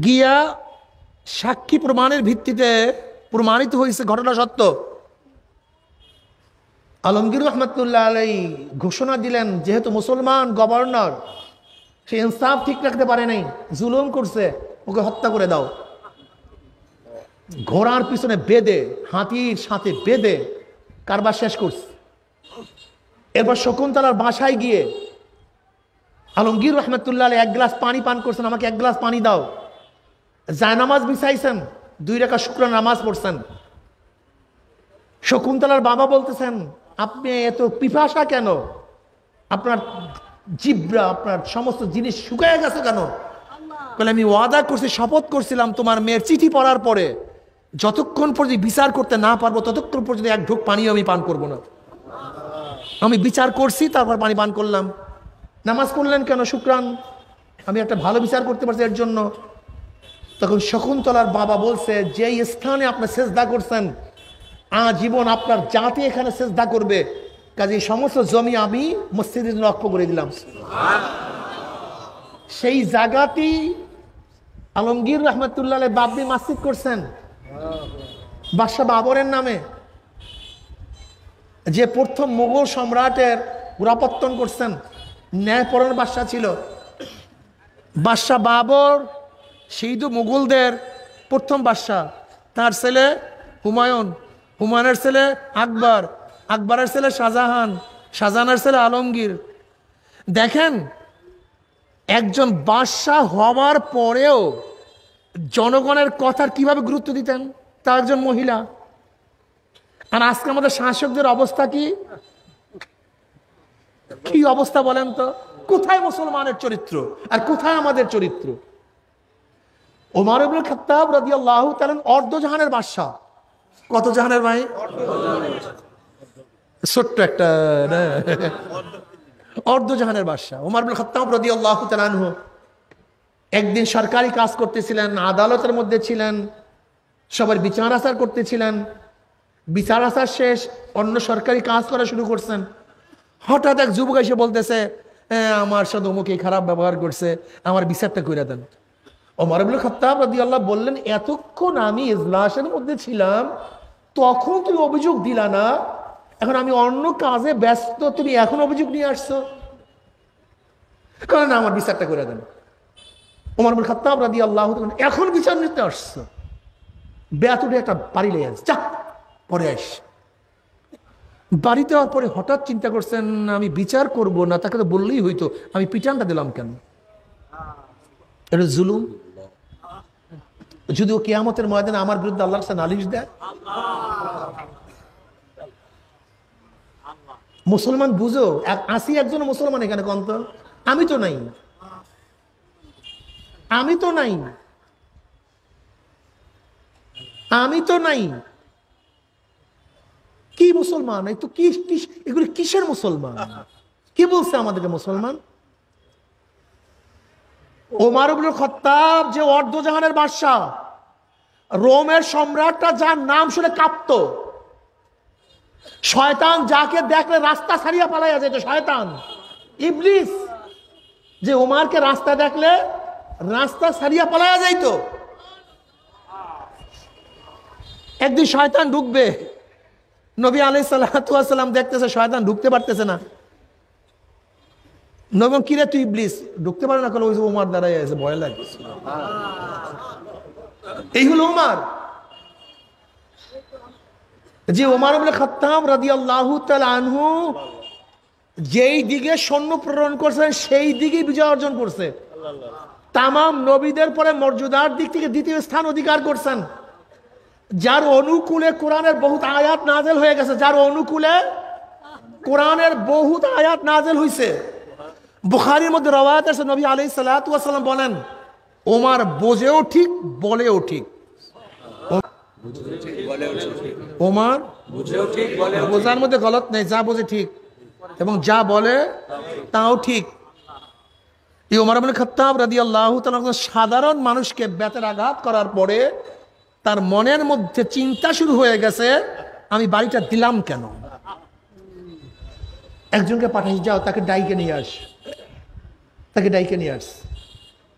গিয়া সাক্ষী প্রমাণের ভিত্তিতে প্রমাণিত হয়েছে ঘটনা সত্য। আলমগীর রহমতুল্লাহ আলাই ঘোষণা দিলেন, যেহেতু মুসলমান গভর্নর, সে ইনসাফ ঠিক রাখতে পারে নাই, জুলুম করছে, ওকে হত্যা করে দাও। ঘোড়ার পিছনে বেঁধে, হাতির সাথে বেঁধে কারবার শেষ করছে। এরপর শকুন্তলার বাসায় গিয়ে আলমগীর রহমতুল্লাহ আলাই এক গ্লাস পানি পান করছেন, আমাকে এক গ্লাস পানি দাও। জায়নামাজ বিছাইছেন, 2 রাকাত শুকর নামাজ পড়ছেন। শকুন্তলার বাবা বলতেছেন, আপনি এত পিপাসা কেন? আপনার জিব্রা, আপনার সমস্ত জিনিস শুকায় গেছে কেন? বলে আমি ওয়াদা করছি, শপথ করছিলাম তোমার মেয়ের চিঠি পড়ার পরে যতক্ষণ পর্যন্ত বিচার করতে না পারবো ততক্ষণ পর্যন্ত এক ঢোক পানিও আমি পান করবো না। আমি বিচার করছি, তারপর পানি পান করলাম। নামাজ পড়লেন কেন? শুকরান, আমি একটা ভালো বিচার করতে পারছি এর জন্য। তখন শকুন্তলার বাবা বলছে, যেই স্থানে আপনি সেজদা করছেন আজীবন আপনার জাতি এখানে সেজদা করবে, কাজে সমস্ত জমি আমি মসজিদের জন্য অক্ষ করে দিলাম। সেই জায়গাটি আলমগীর রহমতুল্লাহ বাবরি মসজিদ করছেন বাদশাহ বাবরের নামে, যে প্রথম মুঘল সম্রাটের গোড়াপত্তন করছেন। ন্যায়পরায়ণ বাদশাহ ছিল বাদশাহ বাবর, সেই তো মুঘলদের প্রথম বাদশাহ। তার ছেলে হুমায়ুন, হুমায়ুনের ছেলে আকবর, আকবরের ছেলে শাহজাহান, শাহজাহানের ছেলে আলমগীর। দেখেন, একজন বাদশাহ হওয়ার পরেও জনগণের কথার কিভাবে গুরুত্ব দিতেন, তা একজন মহিলা। আর আজকে আমাদের শাসকদের অবস্থা কি? কি অবস্থা বলেন তো? কোথায় মুসলমানের চরিত্র আর কোথায় আমাদের চরিত্র? ওমর ইবনে খাত্তাব রাদিয়াল্লাহু তাআলা অর্ধজাহানের বাদশা। কত জাহানের ভাই? ছোট্ট একটা অর্ধজাহানের বাদশা ওমর ইবনে খাত্তাব রাদিয়াল্লাহু তাআলা আনহু। একদিন সরকারি কাজ করতেছিলেন, আদালতের মধ্যে ছিলেন, সবার বিচার আচার করতেছিলেন। বিচার আচার শেষ, অন্য সরকারি কাজ করা শুরু করছেন। হঠাৎ এক যুবক এসে বলতেছে, আমার সাথে অমুকে খারাপ ব্যবহার করছে, আমার বিচারটা করে দেন। ওমর ইবনে খাত্তাব রাদিয়াল্লাহু বললেন, এতক্ষণ আমি ইজলাসের মধ্যে ছিলাম, তখন তুমি অভিযোগ দিলা না, এখন আমি অন্য কাজে ব্যস্ত, তুমি এখন অভিযোগ নিয়ে আসছো? কারণ আমার বিচারটা করে দেন। ওমর ইবনে খাত্তাব রাদিয়াল্লাহু এখন বিচার নিতে আসছো? বেয়াতুটে একটা বাড়ি লেগে আছে, যা পরে আস। বাড়িতে হওয়ার পরে হঠাৎ চিন্তা করছেন, আমি বিচার করব না, তাকে তো বললেই হইতো, আমি পিটানটা দিলাম কেন? এটা জুলুম। যদিও কিয়ামতের ময়দানে আমার বিরুদ্ধে আল্লাহর কাছে নালিশ দেয়। মুসলমান বুঝো, আসি একজন মুসলমান এখানে কন্ত, আমি তো নাই, আমি তো নাই। আমি তো নাই। কি মুসলমান? এই তো কি এগুলি কিসের মুসলমান? কি বলছে আমাদেরকে মুসলমান? ওমর ইবনে খাত্তাব যে অর্ধজাহানের বাদশা, রোমের সম্রাটটা, যার নাম শুনে কাঁপতো। শয়তান যাকে দেখলে রাস্তা ছাড়িয়া পালাইয়া যেত, শয়তান ইবলিস, যে ওমরকে রাস্তা দেখলে রাস্তা ছাড়িয়া পালাইয়া যাইতো। একদিন শয়তান ঢুকবে, নবী আলাইহিস সালাতু ওয়াস সালাম দেখতেছে শয়তান ঢুকতে পারতেছে না। নবী, কিরে তুই ইবলিস ঢুকতে পারে না? কেন? ওই যে ওমর দাঁড়ায় আছে, ভয় লাগে। এই হলো ওমর, যে ওমর ইবনে খাত্তাব রাদিয়াল্লাহু তাআলা আনহু যেই দিকে সৈন্য প্রেরণ করছেন সেই দিকেই বিজয় অর্জন করছে। তামাম নবীদের পরে মর্যাদার দিক থেকে দ্বিতীয় স্থান অধিকার করছেন। যার অনুকূলে কোরআনের বহুত আয়াত নাজেল হয়ে গেছে, যার অনুকূলে কোরআনের বহুত আয়াত নাজেল হয়েছে। বুখারীর মধ্যে রওয়ায়াত আছে, নবী আলাইহিস সালাতু ওয়াস সালাম বলেন, ওমর বোঝেও ঠিক বলেও ঠিক। ওমর বোঝার মধ্যে গলত নেই, যা বোঝে ঠিক এবং যা বলে তাও ঠিক। এই ওমর ইবনে খাত্তাব রাদিয়াল্লাহু তাআলা সাধারণ মানুষকে বেতের আঘাত করার পরে তার মনের মধ্যে চিন্তা শুরু হয়ে গেছে, আমি বাড়িটা দিলাম কেন? একজনকে পাঠাই, যাও তাকে ডাইকে নিয়ে আস, তাকে ডাইকে নিয়ে আস।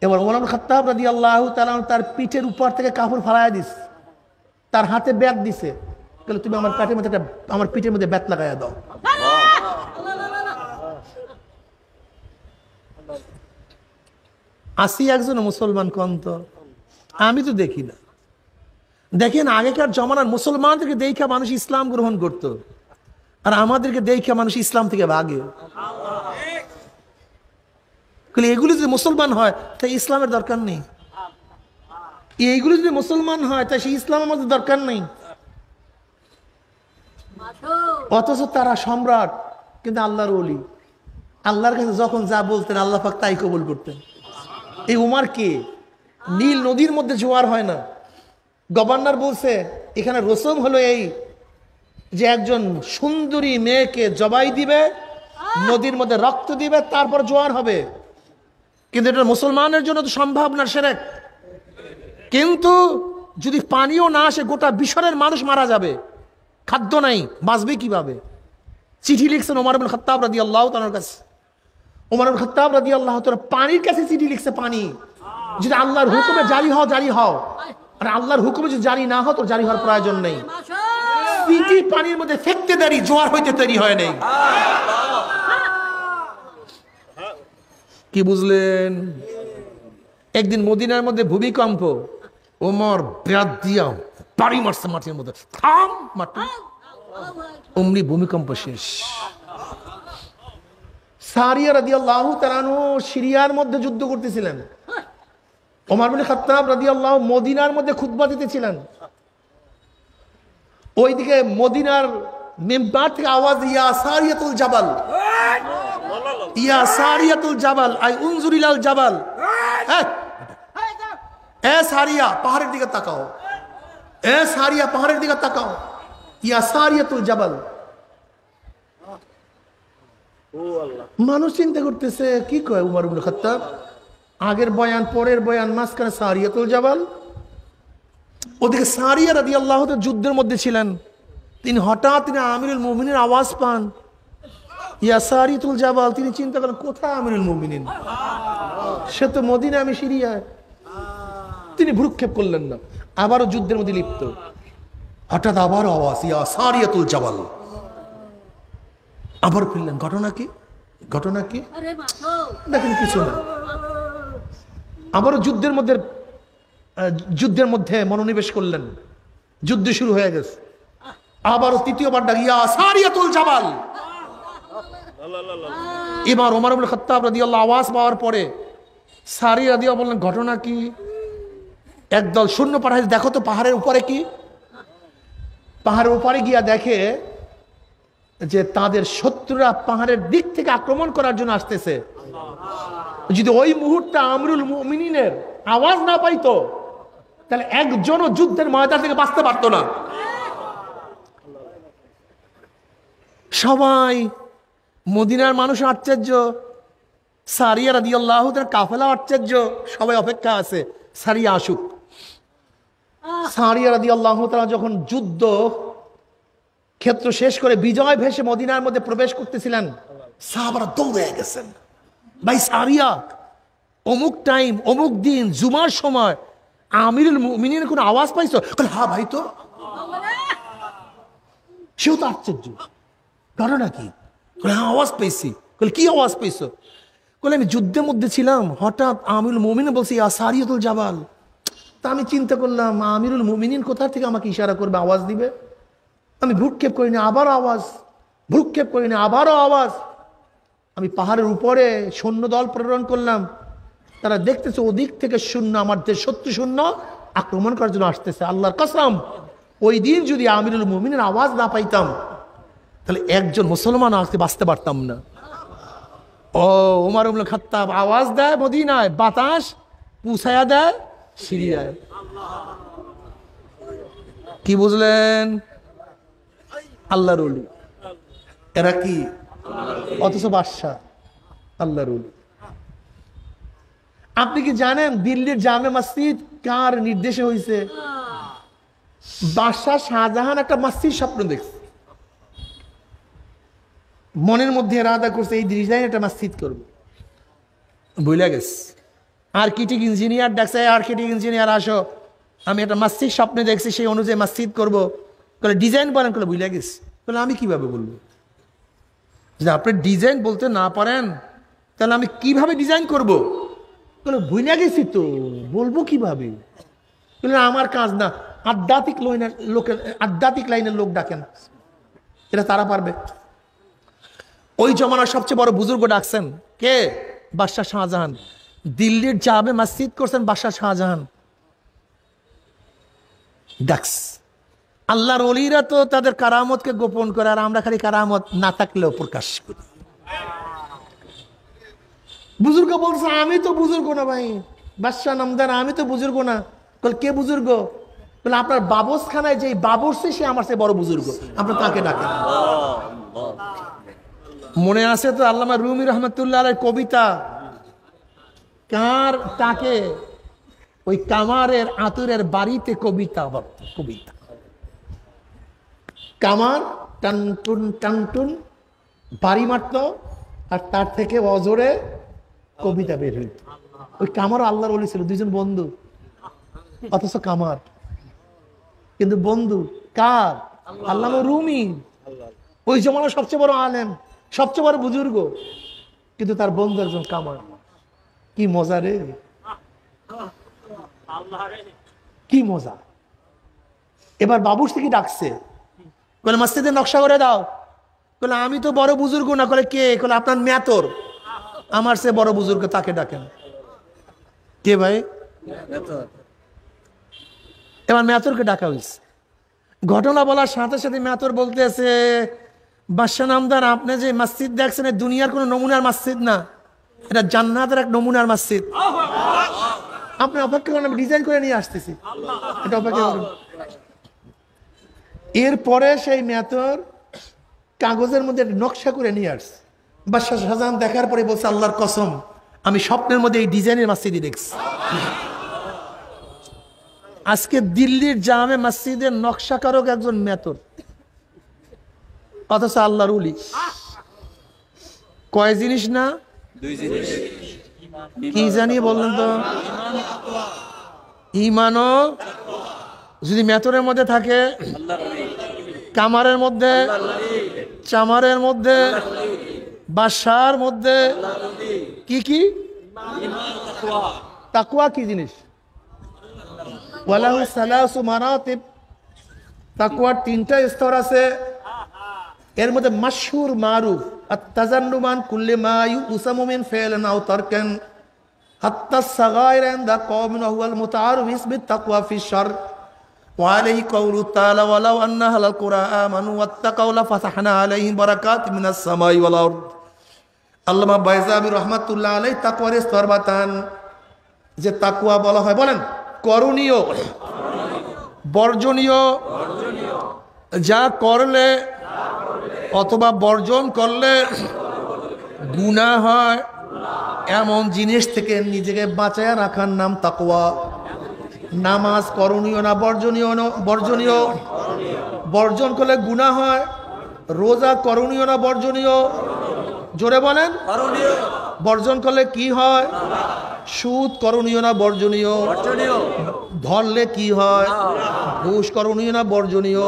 এবার ওমর ইবনে খাত্তাব রাদিয়াল্লাহু তাআলা তার পিঠের উপর থেকে কাপড় ফালাইয়া দিস, তার হাতে ব্যাট দিছে, বলে তুমি আমার পেটের মধ্যে আমার পিঠের মধ্যে ব্যাট লাগাইয়া দাও। আসি একজন মুসলমান কন্ত, আমি তো দেখি না। দেখেন আগেকার জমানার মুসলমানদেরকে দেখা মানুষ ইসলাম গ্রহণ করত, আর আমাদেরকে দেখা মানুষ ইসলাম থেকে ভাগে। এগুলি যদি মুসলমান হয় তাই ইসলামের দরকার নেই, এইগুলো যদি মুসলমান হয় তাই সেই ইসলামের মধ্যে দরকার নেই। অথচ তারা সম্রাট, কিন্তু আল্লাহর ওলি। আল্লাহর কাছে যখন যা বলতেন আল্লাহ পাক তাই কবুল করতেন। এই উমর কে? নীল নদীর মধ্যে জোয়ার হয় না, গভর্নর বলছে এখানে রসম হলো এই যে একজন সুন্দরী মেয়েকে জবাই দিবে, নদীর মধ্যে রক্ত দিবে, তারপর জোয়ার হবে। কিন্তু এটা মুসলমানের জন্য তো সম্ভব না, শিরক। কিন্তু যদি পানিও না আসে, গোটা বিশ্বরের মানুষ মারা যাবে, খাদ্য নাই, বাঁচবে কিভাবে? চিঠি লিখছেন ওমর ইবনে খাত্তাব রাদিয়াল্লাহু তাআলার কাছে। ওমর ইবনে খাত্তাব রাদিয়াল্লাহু তাআলা পানির কাছে চিঠি লিখছে, পানি যদি আল্লাহর হুকুমে জারি হও জারি হও, আর আল্লাহর হুকুমে যদি জারি না হও তো জারি হওয়ার প্রয়োজন নেই। চিঠি পানির মধ্যে ফেকতে দেরি, জোয়ার হইতে তৈরি হয় নাই। কি বুঝলেন? একদিন মদিনার মধ্যে ভূমিকম্প, ওমর ব্যাট দিয়া বাড়ি মারছে মাটির মধ্যে, থাম মাটি, অমনি ভূমিকম্প শেষ। সারিয়া রাদিয়াল্লাহু তাআলা আনহু সিরিয়ার মধ্যে যুদ্ধ করতেছিলেন, ওমর ইবনে খাত্তাব রাদিয়াল্লাহু মদিনার মধ্যে খুতবা দিতেছিলেন। ওইদিকে মদিনার মিম্বার থেকে আওয়াজ, ইয়া সারিয়াতুল জাবাল, ইয়া সারিয়াতুল জাবাল, আই উনজুর ইলাল জাবাল, এ সারিয়া পাহাড়ের দিকে তাকাও, এ সারিয়া পাহাড়ের দিকে তাকাও, ইয়া সারিয়াতুল জাবাল। মানুষ চিন্তা করতেছে কি কয় উমর ইবনে খাত্তাব, আগের বয়ান পরের বয়ান, মাঝখানে সারিয়াতুল জাবাল। ওদিকে সারিয়া রাদিয়াল্লাহু তাআলা যুদ্ধের মধ্যে ছিলেন, তিনি হঠাৎ আমিরুল মুমিনিনের আওয়াজ পান, ইয়া সারিয়াতুল জাবাল। তিনি চিন্তা করেন কোথায় আমিরুল মুমিনিন, সে তো মদিনা, আমি সিরিয়ায়। তিনি ভ্রুক্ষেপ করলেন না, আবারও যুদ্ধের মধ্যে লিপ্ত। হঠাৎ আবারও আওয়াজ, ইয়া সারিয়াতুল জাবাল। আবার ফিরলেন, ঘটনা কি? ঘটনা কি? দেখেন কিছু না। আবারও যুদ্ধের মধ্যে মনোনিবেশ করলেন, যুদ্ধ শুরু হয়ে গেছে। আবারও তৃতীয়বার ডাক, ইয়া সারিয়াতুল জাবাল। এবার ওমর ইবনে খাত্তাব রাদিয়াল্লাহু আওয়াজ পাওয়ার পরে সারিয়া রাদিয়াল্লাহু বললেন, ঘটনা কি? একদল সৈন্য পাঠাইছে, দেখো তো পাহাড়ের উপরে কি। পাহাড়ের উপরে গিয়া দেখে যে তাদের শত্রুরা পাহাড়ের দিক থেকে আক্রমণ করার জন্য আসতেছে। যদি ওই মুহূর্তে আমিরুল মুমিনিনের আওয়াজ না পাইতো তাহলে একজনও যুদ্ধের ময়দান থেকে বাঁচতে পারতো না। সবাই, মদিনার মানুষ আশ্চর্য, সারিয়া রাদিয়াল্লাহু তাআলা কাফেলা আশ্চর্য, সবাই অপেক্ষা আছে সারিয়া আসুক। সারিয়া রাদিয়াল্লাহু তাআলা যখন যুদ্ধ ক্ষেত্র শেষ করে বিজয় ভেসে মদিনার মধ্যে প্রবেশ করতেছিলেন, সাহাবারা দৌড়ে গেছেন, ভাই সারিয়া অমুক টাইম অমুক দিন জুমার সময় আমিরুল মুমিনিনের কোনো আওয়াজ পাইছো? হ্যাঁ ভাই, তো সেও তো আশ্চর্য, ঘটনা কি? হ্যাঁ আওয়াজ পেয়েছি। কি আওয়াজ পেয়েছো? আমি যুদ্ধের মধ্যে ছিলাম, হঠাৎ আমিরুল মুমিনিন বলছি ইয়া সারিয়াতুল জাবাল। তা আমি চিন্তা করলাম আমিরুল মুমিনিন কোথা থেকে আমাকে ইশারা করবে, আওয়াজ দিবে। আমি ভ্রুক্ষেপ করিনি, আবারও আওয়াজ, ভ্রুক্ষেপ করিনি, আবারও আওয়াজ। আমি পাহাড়ের উপরে সৈন্য দল প্রেরণ করলাম, তারা দেখতেছে ওদিক থেকে শূন্য, আমার দেশ শত্রু শূন্য আক্রমণ করার জন্য আসতেছে। আল্লাহর কসম, ওই দিন যদি আমিরুল মুমিনের আওয়াজ না পাইতাম তাহলে একজন মুসলমান আজকে বাঁচতে পারতাম না। ও ওমর ইবনে খাত্তাব আওয়াজ দেয় মদিনায়, বাতাস পুছায়া দেয় সিরিয়ায়। কি বুঝলেন? আল্লাহর ওলি। এরা কি? অথচ বাদশাহ, আল্লাহর ওলি। আপনি কি জানেন দিল্লির জামে মসজিদ কার নির্দেশে হয়েছে? বাদশাহ শাহজাহান একটা মসজিদ স্বপ্ন দেখছে, মনের মধ্যে এরাদা করছে এই ডিজাইন একটা মসজিদ করবে, ভুলে গেছে। আর্কিটেক্ট ইঞ্জিনিয়ার ডাকছে, আর্কিটেক্ট ইঞ্জিনিয়ার আসো, আমি একটা মসজিদ স্বপ্নে দেখছি, সেই অনুযায়ী মসজিদ করবো। বলে ডিজাইন বলেন, বলে ভুলে গেছি। বলে আমি কিভাবে বলবো? যদি আপনি ডিজাইন বলতে না পারেন তাহলে আমি কিভাবে ডিজাইন করব? বলে ভুলে গেছি তো, বলবো কিভাবে? বলে আমার কাজ না, আধ্যাত্মিক লোকের, আধ্যাত্মিক লাইনের লোক ডাকেন, এটা তারা পারবে। ওই জমানার সবচেয়ে বড় বুজুর্গ ডাকছেন কে? বাদশাহ শাহজাহান। দিল্লির জামে মসজিদ করছেন বাদশাহ শাহজাহান, ডাকস। আল্লাহর ওলিরা তো তাদের কারামতকে গোপন করে, আর আমরা খালি কারামত না থাকলেও প্রকাশ করি। বুজুর্গ বলছে আমি তো বুজুর্গ না ভাই, বাদশাহ নামদার, আমি তো বুজুর্গ না। বলে কে বুজুর্গ? বলে আপনার বাবসখানায় যে বাবরসে, সে আমার চেয়ে বড় বুজুর্গ, আপনার তাকে ডাকেন। মনে আছে তো আল্লামা রুমি রহমতুল্লাহ আলাইহির কবিতা, কার তাকে? ওই কামারের আতুরের বাড়িতে কবিতা, কবিতা কামার টানটুন টানটুন বাড়ি মারত, আর তার থেকে অজরে কবিতা বের হইত। ওই কামার আল্লাহর ওলি ছিল, দুইজন বন্ধু, অথচ কামার কিন্তু বন্ধু কার? আল্লামা রুমি, ওই জমানার সবচেয়ে বড় আলেম, সবচেয়ে বড় বুজুর্গ, কিন্তু তার বন্ধু একজন কামার। কি মজা রে, কি মজা। এবার বাবুর থেকে ডাকছে, বলে মসজিদের নকশা করে দাও। বলে আমি তো বড় বুজুর্গ না। বলে কে? বলে আপনার মেতর, আমার সে বড় বুজুর্গ, তাকে ডাকেন। কে ভাই? এবার মেতরকে ডাকা হয়েছে। ঘটনা বলার সাথে সাথে মেতর বলতেছে, বাদশাহ নামদার, আপনি যে মসজিদ দেখছেন দুনিয়ার কোন নমুনার মসজিদ না, এটা জান্নাতের এক নমুনার মসজিদ। আপনি অপেক্ষা করেন, আমি ডিজাইন করে নিয়ে আসতেছি, এটা অপেক্ষা করেন। এরপরে সেই মেতর কাগজের মধ্যে নকশা করে নিয়ে আসছে। বাদশাহ শাহজাহান দেখার পরে বলছে আল্লাহর কসম, আমি স্বপ্নের মধ্যে এই ডিজাইনের মসজিদই দেখছি। আজকে দিল্লির জামে মসজিদের নকশাকারক একজন মেতর, অথচ আল্লাহর ওলি। কয় জিনিস না? দুই জিনিস। কি জানি বললেন তো? ঈমানও যদি মেতরের মধ্যে থাকে, কামারের মধ্যে, চামারের মধ্যে, বাসার মধ্যে, কি কি? তাকওয়া কি জিনিস? ওয়ালাহু সালাসু মারাতিব, তাকওয়ার তিনটা স্তর আছে। এর মধ্যে মাশহুর মারুফ আত-তাজান্নুমান কুল্লি মা ইউসামু মিন ফি'লিন আও তারকান হাত্তা সাগাইর ইনদা কওমিন ওয়া হুয়াল মুতাআরিফ বিসমিত তাকওয়া ফি শার ওয়া আলাইহি কাওলু তাআলা ওয়ালাউ আন্না আহলাল কুরআ আমানু ওয়াত্তাকাউ লাফাতাহনা আলাইহিম বারাকাতিম মিনাস সামাই ওয়াল আরদ। আল্লামা বাইজাবি রাহমাতুল্লাহ আলাইহি তাকওয়ার স্তর বাতান, যে তাকওয়া বলা হয়, বলেন করণীয় বর্জনীয় যা করলে অথবা বর্জন করলে গুনাহ হয় এমন জিনিস থেকে নিজেকে বাঁচায়া রাখার নাম তাকওয়া। নামাজ করণীয় না বর্জনীয়? বর্জনীয়। বর্জন করলে গুনাহ হয়। রোজা করণীয় না বর্জনীয়? জোরে বলেন। বর্জন করলে কি হয়? সুদ করণীয় না বর্জনীয়? ধরলে কি হয়? ঘুষ করণীয় না বর্জনীয়?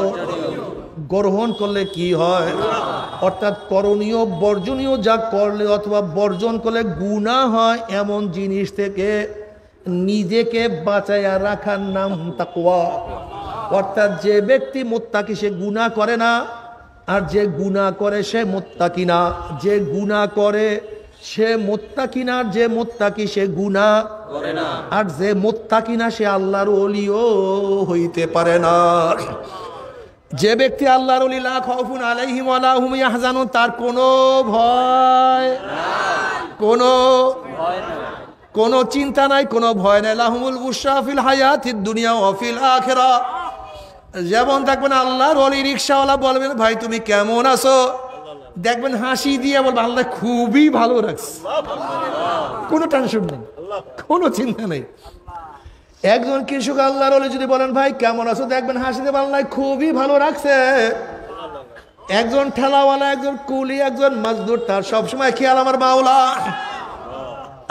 গ্রহণ করলে কি হয়? অর্থাৎ করণীয় বর্জনীয় যা করলে অথবা বর্জন করলে গুনাহ হয় এমন জিনিস থেকে নিজেকে বাঁচাইয়া রাখার নাম তাকওয়া। অর্থাৎ যে ব্যক্তি মুত্তাকি সে গুনাহ করে না, আর যে গুনাহ করে সে মুত্তাকি না। যে গুনাহ করে সে মুত্তাকি না, যে মুত্তাকি সে গুনাহ করে না, আর যে মুত্তাকি না সে আল্লাহর ওলিও হইতে পারে না। যে ব্যক্তি আল্লাহর ওলি লা খাউফুন আলাইহিম ওয়া লা হুম ইয়াহজানুন, তার কোনো ভয় কোনো চিন্তা নাই, কোনো ভয় নাই। লাহুমুল বুশরা ফিল হায়াতিদ দুনিয়া ওয়া ফিল আখিরাহ। যেমন দেখবেন আল্লাহর ওলি রিকশাওয়ালা বলবেন ভাই তুমি কেমন আছো, দেখবেন হাসি দিয়ে বলবেন আল্লাহ খুবই ভালো রাখছে, কোনো টেনশন নেই, কোনো চিন্তা নেই। একজন কৃষক আল্লাহর ওলি যদি বলেন ভাই কেমন আছো, দেখবেন হাসি দিয়ে আল্লাহ খুবই ভালো রাখছে। একজন ঠেলাওয়ালা, একজন কুলি, একজন মজদুর, তার সবসময় খেয়াল আমার মাওলা,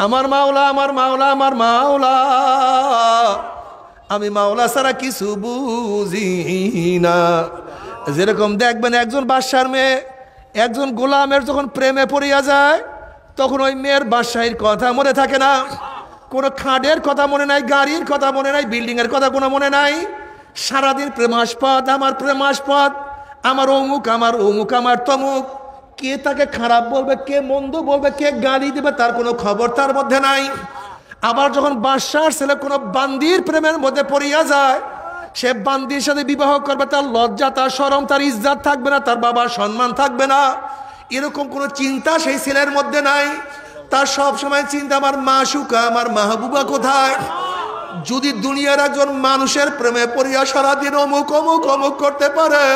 আমার মাওলা, আমার মাওলা, আমার মাওলা, আমি মাওলা ছাড়া কিছু বুঝি না। যেরকম দেখবেন একজন বাদশার মেয়ে একজন গোলামের যখন প্রেমে পড়িয়া যায় তখন ওই মেয়ের বাদশাহীর কথা মনে থাকে না, কোনো খাটের কথা মনে নাই, গাড়ির কথা মনে নাই, বিল্ডিংয়ের কথা কোনো মনে নাই। সারাদিন প্রেমাস্পদ, আমার প্রেমাস্পদ, আমার অমুক, আমার অমুক, আমার তমুক। কে তাকে খারাপ বলবে, কে মন্দ বলবে, কে গালি দেবে, তার কোনো খবর তার মধ্যে নাই। আবার যখন বাদশার ছেলে কোনো বান্দির প্রেমের মধ্যে পড়িয়া যায়, সে বান্দির সাথে বিবাহ করবে, তার লজ্জা, তার শরম, তার ইজ্জত থাকবে না, তার বাবার সম্মান থাকবে না, এরকম কোনো চিন্তা সেই ছেলের মধ্যে নাই। তার সব সময় চিন্তা আমার মাশুকা, আমার মাহবুবা কোথায়। যদি দুনিয়ার একজন মানুষের প্রেমে পড়িয়া সারাদিন অমুক অমুক অমুক করতে পারে,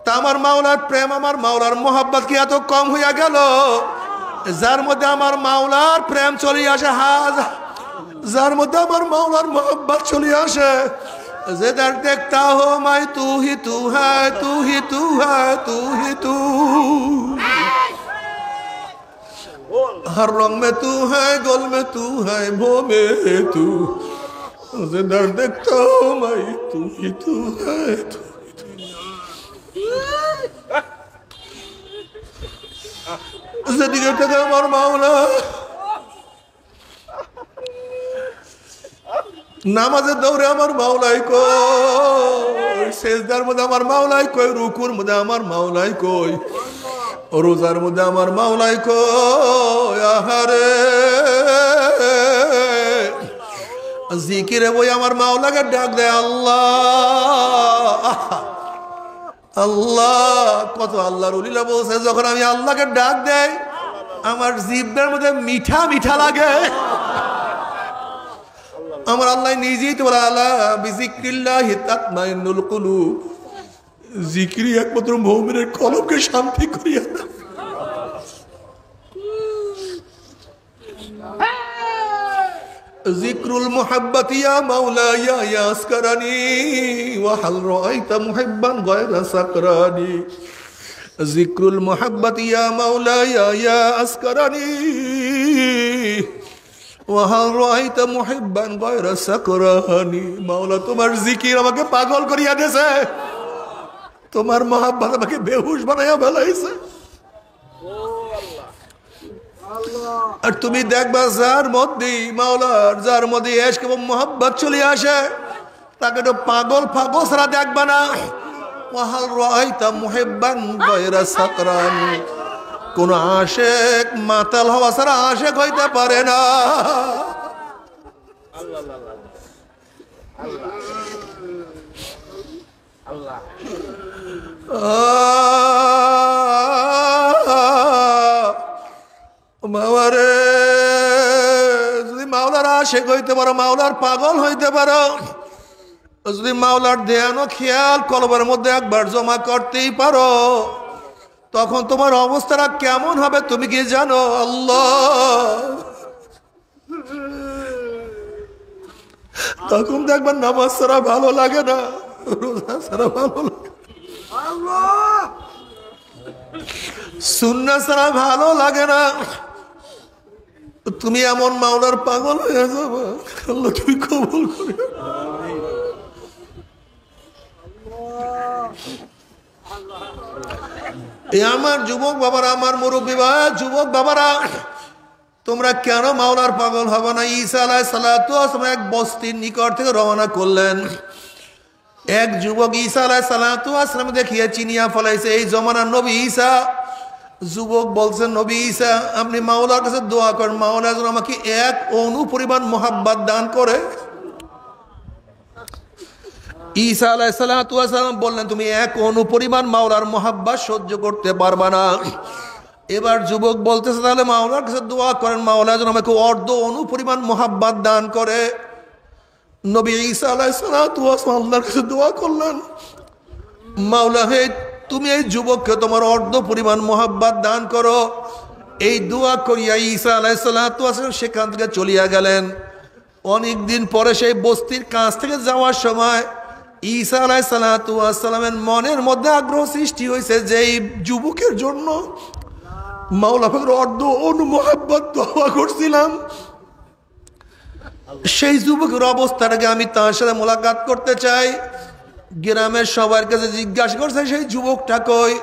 তা আমার মাওলার প্রেম, আমার মাওলার মোহাব্বত কি এত কম হইয়া গেল? যার মধ্যে আমার মাওলার প্রেম চলে আসে, যার মধ্যে আমার মাওলার মোহাব্বত চলে আসে, যে দেখতা হো মাই তু হি তু হ্যায়, তু হি তু হ্যায়, তু হি তু, हर रंग में तू है, गोल में तू है, भो में तू, मुझे डर देखता हो मैं तू ही तू है, तू ही तू। যেদিকে থেকে আমার মাওলা, নামাজের দৌড়ে আমার মাওলাই কই, সেজদার মধ্যে আমার মাওলাই কই, রুকুর মধ্যে আমার মাওলাই কই, রোজার মধ্যে আমার মাওলাই কই। আহারে জিকিরে বই আমার মাওলাকে ডাক দেয় আল্লাহ আল্লাহ। কত আল্লাহর ওলিরা বলছে যখন আমি আল্লাহকে ডাক দেই আমার জিহ্বার মধ্যে মিঠা মিঠা লাগে। আমার আল্লাহ নিজেই তো বলে আলা বিজিক্রিল্লাহি তাতমাইন্নুল কুলুব, জিকির একমাত্র মুমিনের কলবকে শান্তি করিয়া দেয়। জিক্রুল মুহাব্বতি ইয়া মাওলায়া ইয়াসকারানি ওয়া হাল রাআইতা মুহিব্বান গায়রা সাকরানি। জিক্রুল মুহাব্বতি ইয়া মাওলায়া ইয়াসকারানি ওয়া হাল রাআইতা মুহিব্বান গায়রা সাকরানি। মাওলা তোমার জিকির আমাকে পাগল করিয়া দিয়েছে, তোমার মহাব্বত আমাকে বেহুশ বানাইয়া ফেলাইছে। আর তুমি দেখবা যার মধ্যে মাওলার, যার মধ্যে ইশক এবং মহব্বত চলে আসে তাকে তো পাগল পাগল ছাড়া দেখবা না। ওয়াহাল রাআইতা মুহিব্বান গায়রা সাকরান, কোন আশিক মাতাল হওয়া ছাড়া আশিক হইতে পারে না। মাওয়ারে যদি মাওলার আশেক হইতে পারো, মাওলার পাগল হইতে পারো, যদি মাওলার ধ্যান ও খেয়াল কলবের মধ্যে একবার জমা করতেই পারো, তখন তোমার অবস্থাটা কেমন হবে তুমি কি জানো? আল্লাহ, তখন দেখবেন নামাজ ছাড়া ভালো লাগে না, রোজা ছাড়া ভালো লাগে, সুন্নাহ ছাড়া ভালো লাগে না। তুমি এমন মাওলার পাগল হয়ে যাবে, আল্লাহ তুমি কবুল করে। আমার যুবক বাবারা, আমার মুরব্বী বা যুবক বাবারা, তোমরা কেন মাওলার পাগল হবে না? ঈসা আলাইহিস সালাতু ওয়াস সালাম এক বস্তির নিকট থেকে রওনা করলেন। এক যুবক ঈসা আলাইহিস সালাতু ওয়াস সালাম দেখিয়ে চিনিয়া ফলাইছে এই জমানার নবী ঈসা। যুবক বলছেন, নবী ঈসা আপনি মাওলার কাছে দোয়া করেন, মাওলা যেন আমাকে এক অণু পরিমাণ মোহাব্বত দান করে। ঈসা আলাইহিস সালাতু ওয়াস সালাম বললেন, তুমি এক অণু পরিমাণ মাওলার মোহাব্বত সহ্য করতে পারবা না। এবার যুবক বলতেছে, তাহলে মাওলার কাছে দোয়া করেন, মাওলা যেন আমাকে অর্ধ অণু পরিমাণ মোহাব্বত দান করে। নবী ঈসা আলাইহিস সালাতু ওয়াস সালাম আল্লাহর কাছে দোয়া করলেন, মাওলা হে তুমি এই যুবককে তোমার অর্ধ পরিমাণ মোহাব্বত দান করো। এই দোয়া করিয়া ঈসা আলাইহিস সালাতু ওয়াস সালাম সেখান থেকে চলিয়া গেলেন। অনেক দিন পরে সেই বস্তির কাছ থেকে যাওয়ার সময় ঈসা আলাইহিস সালাতু ওয়াস সালামের মনের মধ্যে আগ্রহ সৃষ্টি হয়েছে যে এই যুবকের জন্য মাওলা পাকের অর্ধ অণু মোহাব্বত দোয়া করছিলাম, সেই যুবকের অবস্থাটাকে আমি তার সাথে মোলাকাত করতে চাই। গ্রামের সবার কাছে জিজ্ঞাসা করছে সেই যুবকটা কই।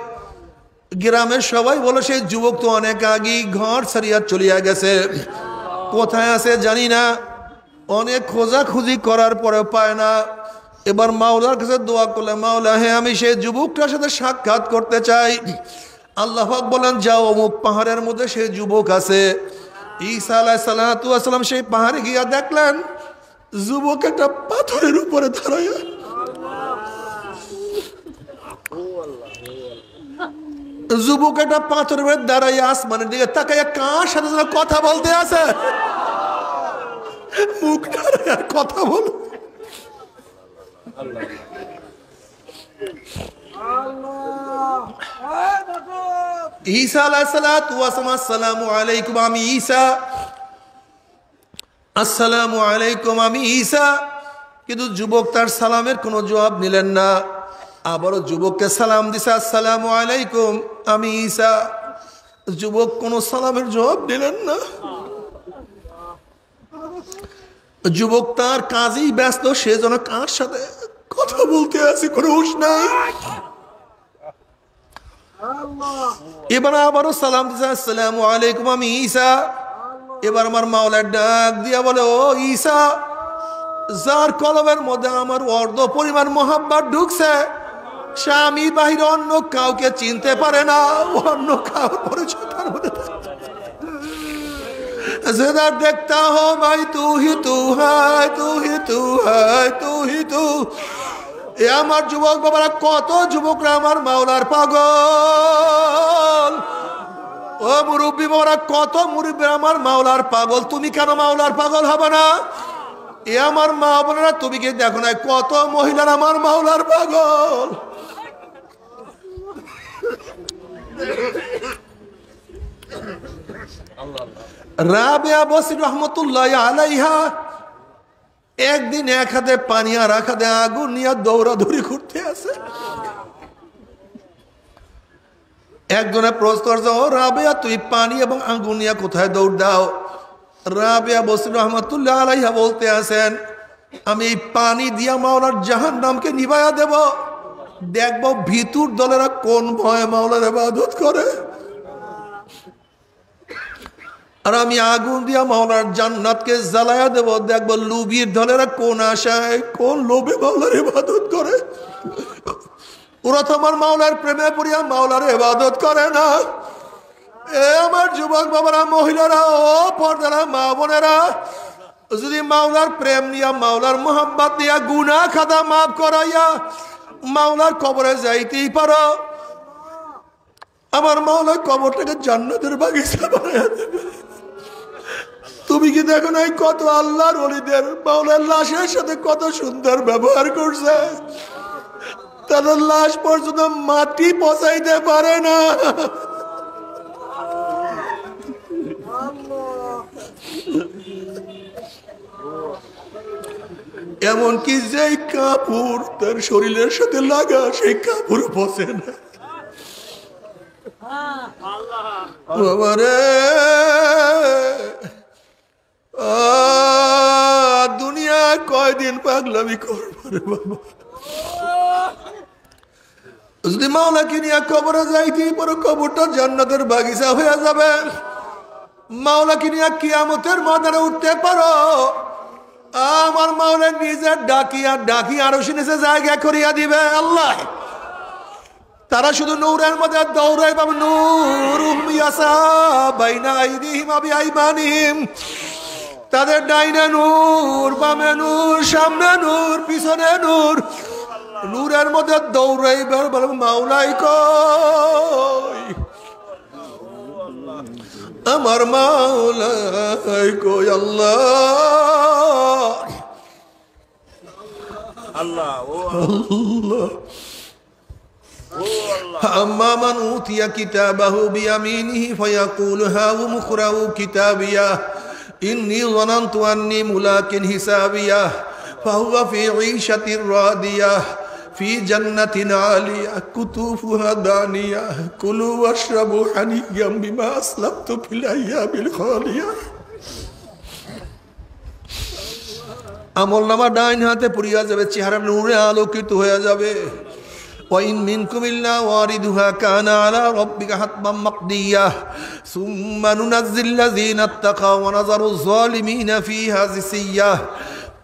গ্রামের সবাই বলো সেই যুবক তো অনেক আগেই ঘর ছাড়িয়া চলিয়া গেছে, কোথায় আছে জানি না। অনেক খোঁজাখুঁজি করার পরে পায় না। এবার মাওলার কাছে দোয়া করলে, মাওলা হে আমি সেই যুবকটার সাথে সাক্ষাৎ করতে চাই। আল্লাহ পাক বলেন, যাও অমুক পাহাড়ের মধ্যে সেই যুবক আছে। ঈসা আলাইহিস সালাতু ওয়াস সালাম সেই পাহাড়ে গিয়া দেখলেন যুবক একটা পাথরের উপরে দাঁড়ায়া, যুবক একটা পাথরের উপরে দাঁড়াইয়া আসমানের দিকে তাকাইয়া কার সাথে যেন কথা বলতে আছে, মুখ দাঁড়াইয়া কথা বল। ঈসা আলাইহিস সালাতু ওয়াস সালাম, আসসালামু আলাইকুম আমি ঈসা, আসসালামু আলাইকুম আমি ঈসা। কিন্তু যুবক তার সালামের কোনো জবাব নিলেন না। আবারও যুবককে সালাম দিছে, আসসালামু আলাইকুম আমি ঈসা। যুবক কোনো সালামের জবাব দিলেন না। যুবক তার কাজেই ব্যস্ত, সে যেন কার সাথে কথা বলতে আছে কোনো হুঁশ নাই। এবার আবারও সালাম দিছে, আসসালামু আলাইকুম আমি ঈসা। এবার আমার মাওলার ডাক দিয়া বলে, ও ঈসা, যার কলবের মধ্যে আমার অর্ধ পরিমাণ মোহাব্বত ঢুকছে স্বামী বাহিরে অন্য কাউকে চিনতে পারে না, অন্য কাউর পরিচয় তার মধ্যে जिधर देखता हो भाई तू ही तू है, तू ही तू है, तू ही तू। এ আমার যুবক বাবারা, কত যুবকরা আমার মাওলার পাগল। ও মুরব্বী বাবারা, কত মুরব্বী আমার মাওলার পাগল। তুমি কেন মাওলার পাগল হবে না? এ আমার মা বোনেরা, তুমি কি দেখো না কত মহিলার আমার মাওলার পাগল। রাবেয়া বসরি রহমতুল্লাহ আলাইহা একদিন এক হাতে পানি আর এক হাতে আগুন নিয়ে দৌড়াদৌড়ি করতে আছে। একজনে প্রশ্ন করছে, ও রাবেয়া তুই পানি এবং আগুন নিয়ে কোথায় দৌড় দাও? রাবেয়া বসরি রহমতুল্লাহ আলাইহা বলতে আছেন, আমি এই পানি দিয়া মাওলার জাহান্নামকে নিভাইয়া দেব, দেখবো ভিতুর দলেরা কোন ভয়ে মাওলার ইবাদত করে। আর আমি আগুন দিয়া মাওলার জান্নাতকে জ্বালায়া দেব, দেখবো লুবির দলেরা কোন আশায় কোন লোভে মাওলার ইবাদত করে। ওরা তো আমার মাওলার প্রেমে পড়িয়া মাওলার ইবাদত করে না। এ আমার যুবক বাবারা, মহিলারা, ও পর্দারা মা বোনেরা, যদি মাওলার প্রেম নিয়া মাওলার মোহাম্মত নিয়া গুনাহ খাতা মাফ করাইয়া মাওলার কবরে যাইতেই পারো, আমার মাওলার কবরটাকে জান্নাতের বাগিচা বানাইয়া দেবে। তুমি কি দেখো নাই কত আল্লাহর ওলিদের মাওলার লাশের সাথে কত সুন্দর ব্যবহার করছে? তাদের লাশ পর্যন্ত মাটি পচাইতে পারে না। এমনকি যেই কাপড় তার শরীরের সাথে লাগা সেই কাপড় পচে না। বাবারে, দুনিয়া কয়দিন পাগলামি করবো রে বাবা। যদি মাওলাকে নিয়ে কবরে যাইতে পারো, কবরটা জান্নাতের বাগিচা হয়ে যাবে। মাওলাকে নিয়ে কিয়ামতের ময়দানে উঠতে পারো, আমার মাওলা নিজের ডাকিয়া ডাকি আরো শুনেছে জায়গা করিয়া দিবে আল্লাহ। তারা শুধু নূরের মধ্যে দৌড়াই পাবে, নূরুম ইয়াসা বাইনা আইদিহিম ওয়া বিআইমানিহিম। তাদের ডাইনে নূর, বামে নূর, সামনে নূর, পিছনে নূর। নূরের মধ্যে দৌড়াই বলে মাওলাই কই, আমার মাওলাই কই আল্লাহ। আল্লাহ আল্লাহ। أما من أوتي كتابه بيمينه فيقول هاؤم اقرءوا كتابيه إني ظننت أني ملاق حسابيه فهو في عيشة راضية في جنة عالية قطوفها دانية كلوا واشربوا هنيئا بما أسلفتم في الأيام الخالية। আমল নামা ডাইন হাতে পুরিয়া যাবে, চেহারা নূরে আলোকিত হয়ে যাবে। وإن منكم إلا واردها كان على ربك حتما مقضيا ثم ننزل الذين اتقوا ونذر الظالمين فيها جثيا।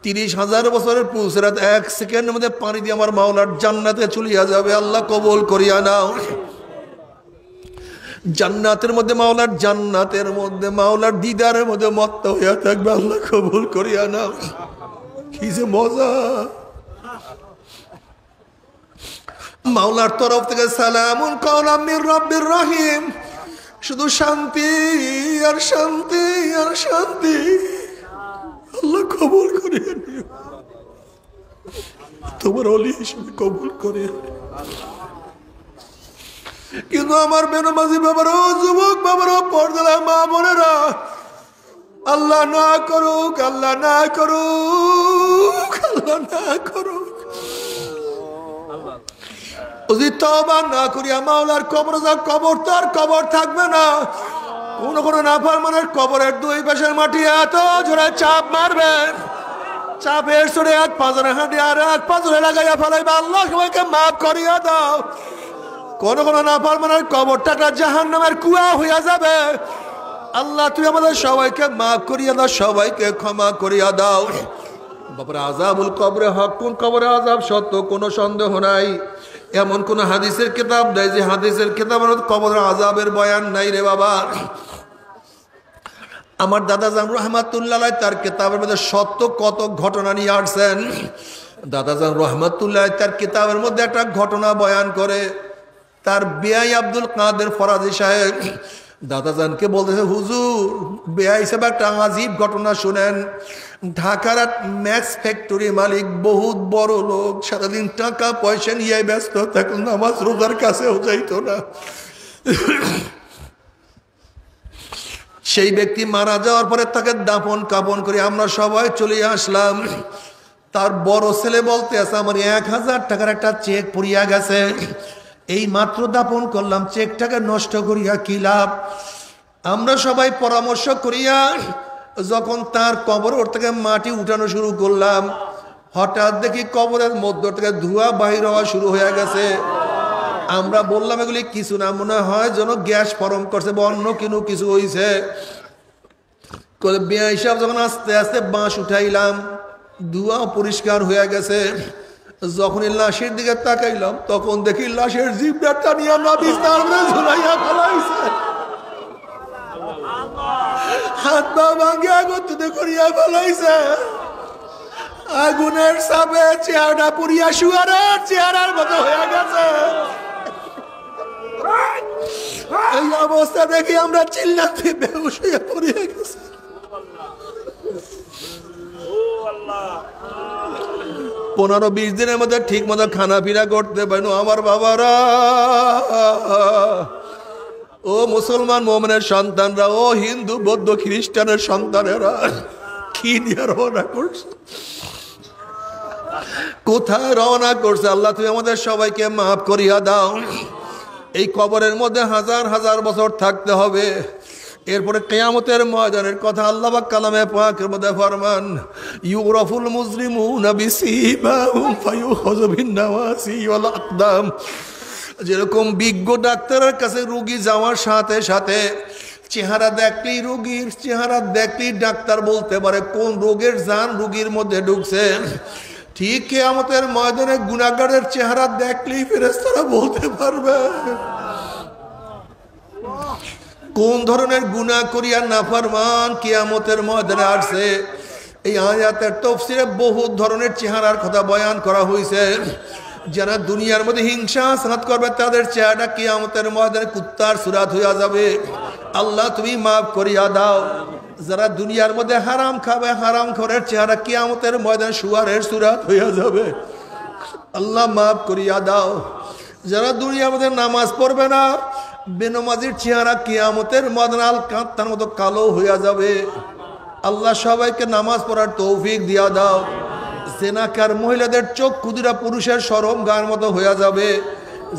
30,000 বছরের পুরসরাত 1 সেকেন্ডের মধ্যে পানি দিয়ে আমার মাওলার জান্নাতে চলিয়া যাবে। আল্লাহ কবুল করিয়া নাও। জান্নাতের মধ্যে মাওলার, জান্নাতের মধ্যে মাওলার দিদারের মধ্যে মত্ত হইয়া থাকবে। আল্লাহ কবুল করিয়া নাও। কি যে মজা! মাওলার তরফ থেকে সালামুন কাওলাম মির রাব্বির রহিম, শুধু শান্তি আর শান্তি আর শান্তি। আল্লাহ কবুল করিয়া নিও, তোমার ওলি হিসেবে কবুল করিয়া। কিন্তু আমার বেনমাজি বাবারও, যুবক বাবারও, পর্দালা মা বোনেরা, আল্লাহ না করুক, আল্লাহ না করুক, আল্লাহ না করুক, যদি তওবা না করিয়া মাওলার কবরে যাও, কবর তো আর কবর থাকবে না। কোন নাফরমানের কবরের দুই পাশের মাটি এত জোরে চাপ মারবে, চাপের সরে এক পাঁজরে হাঁটি আর এক পাঁজরে লাগাইয়া ফেলাইবা। আল্লাহ সবাইকে মাফ করিয়া দাও। কোন নাফরমানের কবরটা জাহান্নামের কুয়া হইয়া যাবে। আল্লাহ তুমি আমাদের সবাইকে মাফ করিয়া দাও, সবাইকে ক্ষমা করিয়া দাও। বাবারে, আযাবুল কবরে হক, কোন কবরে আযাব সত্য, কোনো সন্দেহ নাই। এমন কোন হাদিসের কিতাব নাই যে হাদিসের কিতাবের কবরের আযাবের বয়ান নাই রে বাবা। আমার দাদা জান রহমাতুল্লাহ তার কিতাবের মধ্যে সত্য কত ঘটনা নিয়ে আসছেন। দাদা জান রহমাতুল্লাহ তার কিতাবের মধ্যে একটা ঘটনা বয়ান করে। তার বেয়াই আব্দুল কাদের ফরাজি সাহেব দাদাজানকে বলতেছে, হুজুর বেয়াই হিসেবে একটা আজীব ঘটনা শুনেন। ঢাকার ম্যাক্স ফ্যাক্টরি মালিক, বহুত বড় লোক, সারাদিন টাকা পয়সা নিয়ে ব্যস্ত থাকুন, নামাজ রোজার কাছেও যাইতো না। সেই ব্যক্তি মারা যাওয়ার পরে তাকে দাফন কাফন করে আমরা সবাই চলে আসলাম। তার বড় ছেলে বলতে আছে, আমার 1000 টাকার একটা চেক পড়িয়া গেছে, এই মাত্র দাফন করলাম, চেকটাকে নষ্ট করিয়া কি লাভ। আমরা সবাই পরামর্শ করিয়া যখন তার কবর ওর থেকে মাটি উঠানো শুরু করলাম, হঠাৎ দেখি কবরের মধ্য থেকে ধোঁয়া বাহির হওয়া শুরু হয়ে গেছে। আমরা বললাম এগুলি কিছু না, মনে হয় যেন গ্যাস ফরম করছে বা অন্য কিছু হয়েছে। বিয়া হিসাব যখন আস্তে আস্তে বাঁশ উঠাইলাম, ধোঁয়া পরিষ্কার হয়ে গেছে। যখন লাশের দিকে তাকাইলাম, তখন দেখি লাশের জিভটা টানিয়া না বিছানার মধ্যে ঝুলাইয়া ফেলাইছে, হাত পা ভাঙিয়া আগুন করিয়া ফেলাইছে। আগুনের সাপে চেহারা পুড়িয়া শুয়ারের চেহারার মতো হয়ে গেছে। এই অবস্থা দেখি আমরা চিল্লাতে বেহুশ হয়ে পড়িয়া গেছি। 15-20 দিনের মধ্যে ঠিক মতো খানা পিনা করতে পারেন আমার বাবারা। ও মুসলমান মোমেনের সন্তানরা, ও হিন্দু বৌদ্ধ খ্রিস্টানের সন্তানেরা, কি নিয়ে রওনা করছে, কোথায় রওনা করছে? আল্লাহ তুমি আমাদের সবাইকে মাফ করিয়া দাও। এই কবরের মধ্যে হাজার হাজার বছর থাকতে হবে। এরপরে কিয়ামতের ময়দানের কথা আল্লাহ পাক কালামে পাকের মধ্যে ফরমান, ইউরাফুল মুজরিমুনা বিসিমাহুম ফায়ুখাযু বিন-নাওয়াসি ওয়াল আকদাম। যেরকম বিজ্ঞ ডাক্তারের কাছে রোগী যাওয়ার সাথে সাথে চেহারা দেখলেই, রোগীর চেহারা দেখলেই ডাক্তার বলতে পারে কোন রোগের জান রোগীর মধ্যে ঢুকছে, ঠিক কিয়ামতের ময়দানে গুনাহগারের চেহারা দেখলেই ফেরেশতারা বলতে পারবে কোন ধরনের গুনাহ করিয়া নাফরমান কিয়ামতের ময়দানে আসছে। এই আয়াতের তাফসীরে বহু ধরনের চেহারার কথা বয়ান করা হয়েছে। যারা দুনিয়ার মধ্যে হিংসা সাত করবে তাদের চেহারা কিয়ামতের ময়দানে কুত্তার সুরাত হইয়া যাবে। আল্লাহ তুমি মাফ করিয়া দাও। যারা দুনিয়ার মধ্যে হারাম খাবে, হারাম খোরের চেহারা কিয়ামতের ময়দানে শুয়ারের সুরাত হইয়া যাবে। আল্লাহ মাফ করিয়া দাও। যারা দুনিয়ার মধ্যে নামাজ পড়বে না, বেনমাজির চেহারা কিয়ামতের ময়দানে আল কাঁত্তার মতো কালো হইয়া যাবে। আল্লাহ সবাইকে নামাজ পড়ার তৌফিক দিয়া দাও। জেনাকার মহিলাদের চক্ষু দুটা পুরুষের শরম গার মতো হইয়া যাবে।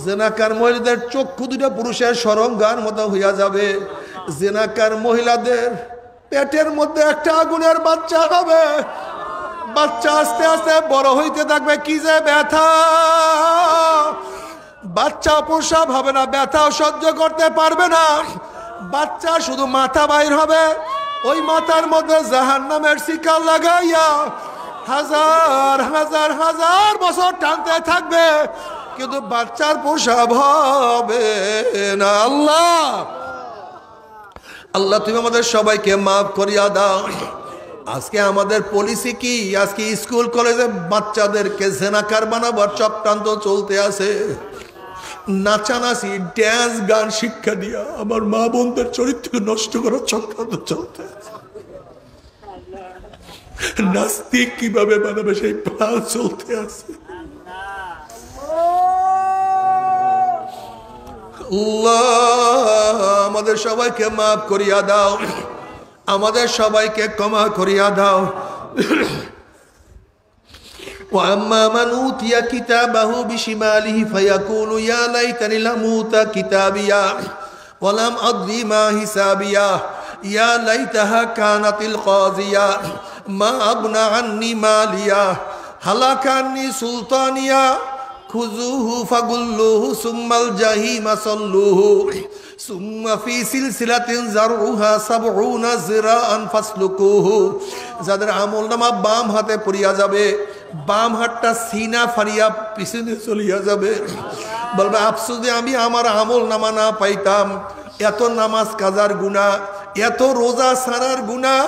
জেনাকার মহিলাদের চক্ষু দুটা পুরুষের শরম গার মতো হইয়া যাবে। জেনাকার মহিলাদের পেটের মধ্যে একটা আগুনের বাচ্চা হবে। বাচ্চা আস্তে আস্তে বড় হইতে থাকবে, কি যে ব্যথা! বাচ্চা প্রসব হবে না, ব্যথাও সহ্য করতে পারবে না। বাচ্চা শুধু মাথা বাইর হবে, ওই মাথার মধ্যে জাহান্নামের শিকল লাগাইয়া হাজার হাজার হাজার বছর টানতে থাকবে, কিন্তু বাচ্চার প্রসব হবে না। আল্লাহ আল্লাহ তুমি আমাদের সবাইকে মাফ করিয়া দাও। আজকে আমাদের পলিসি কি? আজকে স্কুল কলেজে বাচ্চাদেরকে জেনাকার বানাবার চক্রান্ত চলতে আছে। নাচানাচি, ড্যান্স, গান শিক্ষা দিয়া আমার মা বোনদের চরিত্র নষ্ট করার চক্রান্ত চলতে আছে। নাস্তিক কিভাবে বানাবে সেই প্ল্যান চলতে আছে। আল্লাহ আমাদের সবাইকে মাফ করিয়া দাও, আমাদের সবাইকে ক্ষমা করিয়া দাও। وأما من أوتي كتابه بشماله فيقول يا ليتني لم أوت كتابيا ولم أدري ما حسابيا يا ليتها كانت القاضية ما أغنى عني ماليا هلك عني سلطانيا خذوه فغلوه ثم الجحيم صلوه ثم في سلسلة ذرعها 70 ذراعا فاسلكوه। যাদের আমলনামা বাম হাতে পড়িয়া যাবে, বাম হাতটা সিনা ফারিয়া পিছনে চলিয়া যাবে, বলবে আফসোস আমি আমার আমলনামা না পাইতাম। এত নামাজ কাজার গুনাহ, এত রোজা সারার গুনাহ,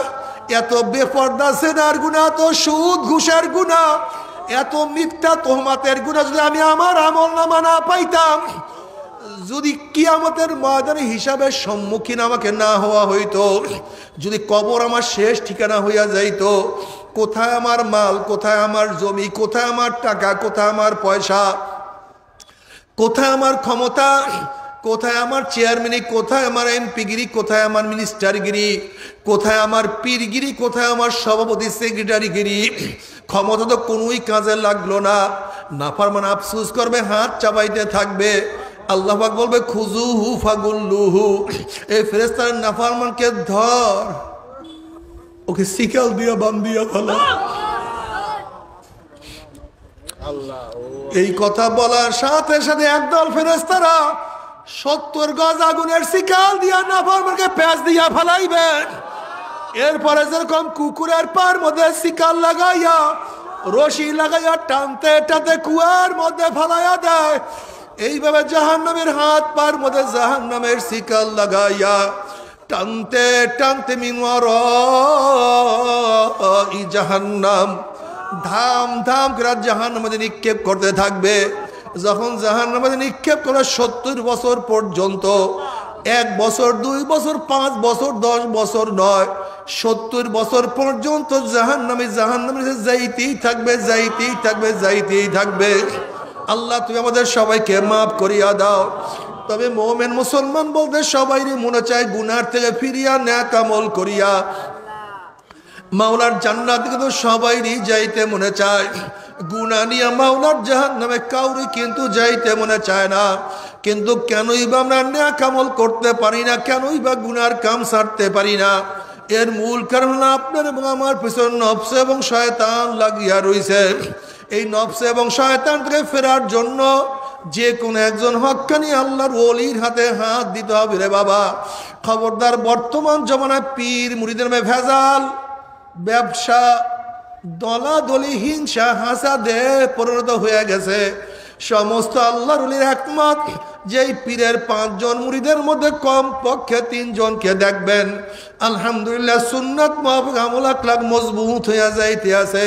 এত বেপরদা সেনার গুনাহ, এত সুদ ঘুষের গুনাহ, এত মিথ্যা তোহমাতের গুনাহ যদি আমি আমার আমলনামা না পাইতাম, যদি কিয়ামতের ময়দানে হিসাবের সম্মুখীন আমাকে না হওয়া হইতো, যদি কবর আমার শেষ ঠিকানা হইয়া যাইতো, কোথায় আমার মাল, কোথায় আমার জমি, কোথায় আমার টাকা, কোথায় আমার পয়সা, কোথায় আমার ক্ষমতা, কোথায় আমার চেয়ারম্যানি, কোথায় আমার এমপিগিরি, কোথায় আমার মিনিস্টারগিরি, কোথায় আমার পীরগিরি, কোথায় আমার সভাপতি সেক্রেটারিগিরি, ক্ষমতা তো কোনোই কাজে লাগলো না। নাফরমান আফসোস করবে, হাত চাপাইতে থাকবে। আল্লাহ পাক বলবে খুজুহু ফাগুল্লুহু, এই ফেরেশতার নাফরমানকে ধর, ওকে শিকল দিয়া বান্ধিয়া ফেলো। এই কথা বলার সাথে সাথে একদল ফেরেশতারা 70 গজ আগুনের শিকল দিয়া নাফরমানকে প্যাঁচ দিয়া ফেলাইবে। এরপরে যেরকম কুকুরের পার মধ্যে শিকল লাগাইয়া, রশি লাগাইয়া টানতে টানতে কুয়ার মধ্যে ফেলাইয়া দেয়, এইভাবে জাহান্নামের হাত পার মধ্যে জাহান্নামের শিকল লাগাইয়া টানতে টানতে মিনওয়ার ই জাহান্নাম ধাম ধাম করে জাহান্নামে নিক্ষেপ করতে থাকবে। যখন জাহান্নামে নিক্ষেপ করে 70 বছর পর্যন্ত, 1 বছর, 2 বছর, 5 বছর, 10 বছর নয়, 70 বছর পর্যন্ত জাহান্নামে যাইতেই থাকবে, যাইতেই থাকবে, যাইতেই থাকবে। আল্লাহ তুমি আমাদের সবাইকে মাফ করিয়া দাও। তবে মুমিন মুসলমান বলতে সবাইরই মনে চায় গুনার থেকে ফিরিয়া নেক আমল করিয়া মাওলার জান্নাত কিন্তু সবাইরই যাইতে মনে চায়। গুনাহ নিয়ে মাওলার জাহান্নামে কাউরি কিন্তু যাইতে মনে চায় না। কিন্তু কেনই বা আমরা নেক আমল করতে পারি না, কেনই বা গুনার কাম ছাড়তে পারি না? এর মূল কারণ হলো আপনার এবং আমার পিছনে নফস এবং শয়তান লাগিয়া রইছে। এই নফস এবং শয়তান থেকে ফেরার জন্য যে কোনো একজন হক্কানি আল্লাহর ওলির হাতে হাত দিতে হবে রে বাবা। খবরদার, বর্তমান জমানায় পীর মুরিদের নামে ভেজাল, ব্যবসা, দলাদলি, হিংসা, হাসাদে পরিণত হয়ে গেছে। সমস্ত আল্লাহর ওলির একমত যেই পীরের 5 জন মুরিদের মধ্যে কম পক্ষে 3 জনকে দেখবেন আলহামদুলিল্লাহ সুন্নাত মুতাবিক আমল আখলাক মজবুত হয়ে যাইতে আছে,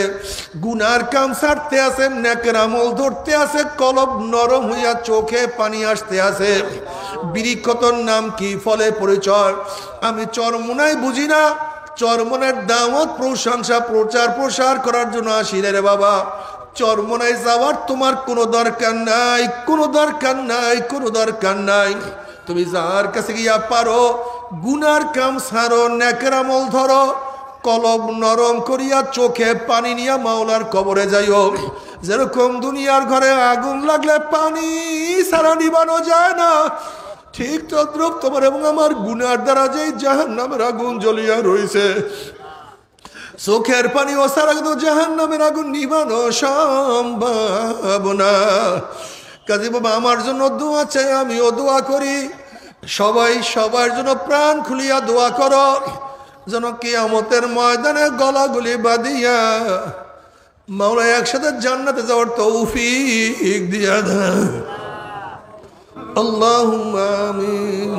গুনার কাম ছাড়তে আছে, নেকের আমল ধরতে আছে, কলব নরম হইয়া চোখে পানি আসতে আছে। বিরিক্ষতর নাম কি, ফলে পরিচয়। আমি চরমোনাই বুঝি না, চরমনের দাওয়াত প্রশংসা প্রচার প্রসার করার জন্য আসি রে বাবা। চরমনায় যাওয়ার তোমার কোনো দরকার নাই, কোনো দরকার নাই, কোনো দরকার নাই। তুমি যার কাছে গিয়া পারো গুনার কাম ছাড়ো, নেকের আমল ধরো, কলব নরম করিয়া চোখে পানি নিয়া মাওলার কবরে যাইও। যেরকম দুনিয়ার ঘরে আগুন লাগলে পানি ছাড়া নিবানো যায় না, ঠিক তদ্রুপ তোমার এবং আমার গুনার দ্বারা যেই জাহান্নামের আগুন জ্বলিয়া রয়েছে, চোখের পানি ও সারা কিন্তু জাহান্নামের আগুন নিবানো সম্ভব না। কাজী বাবা আমার জন্য দোয়া চাই, আমিও দোয়া করি। সবাই সবার জন্য প্রাণ খুলিয়া দোয়া করো, যেন কিয়ামতের ময়দানে গলাগুলি বাঁধিয়া মাওলা একসাথে জান্নাতে যাওয়ার তৌফিক দিয়া দেন। আল্লাহুম্মা আমিন।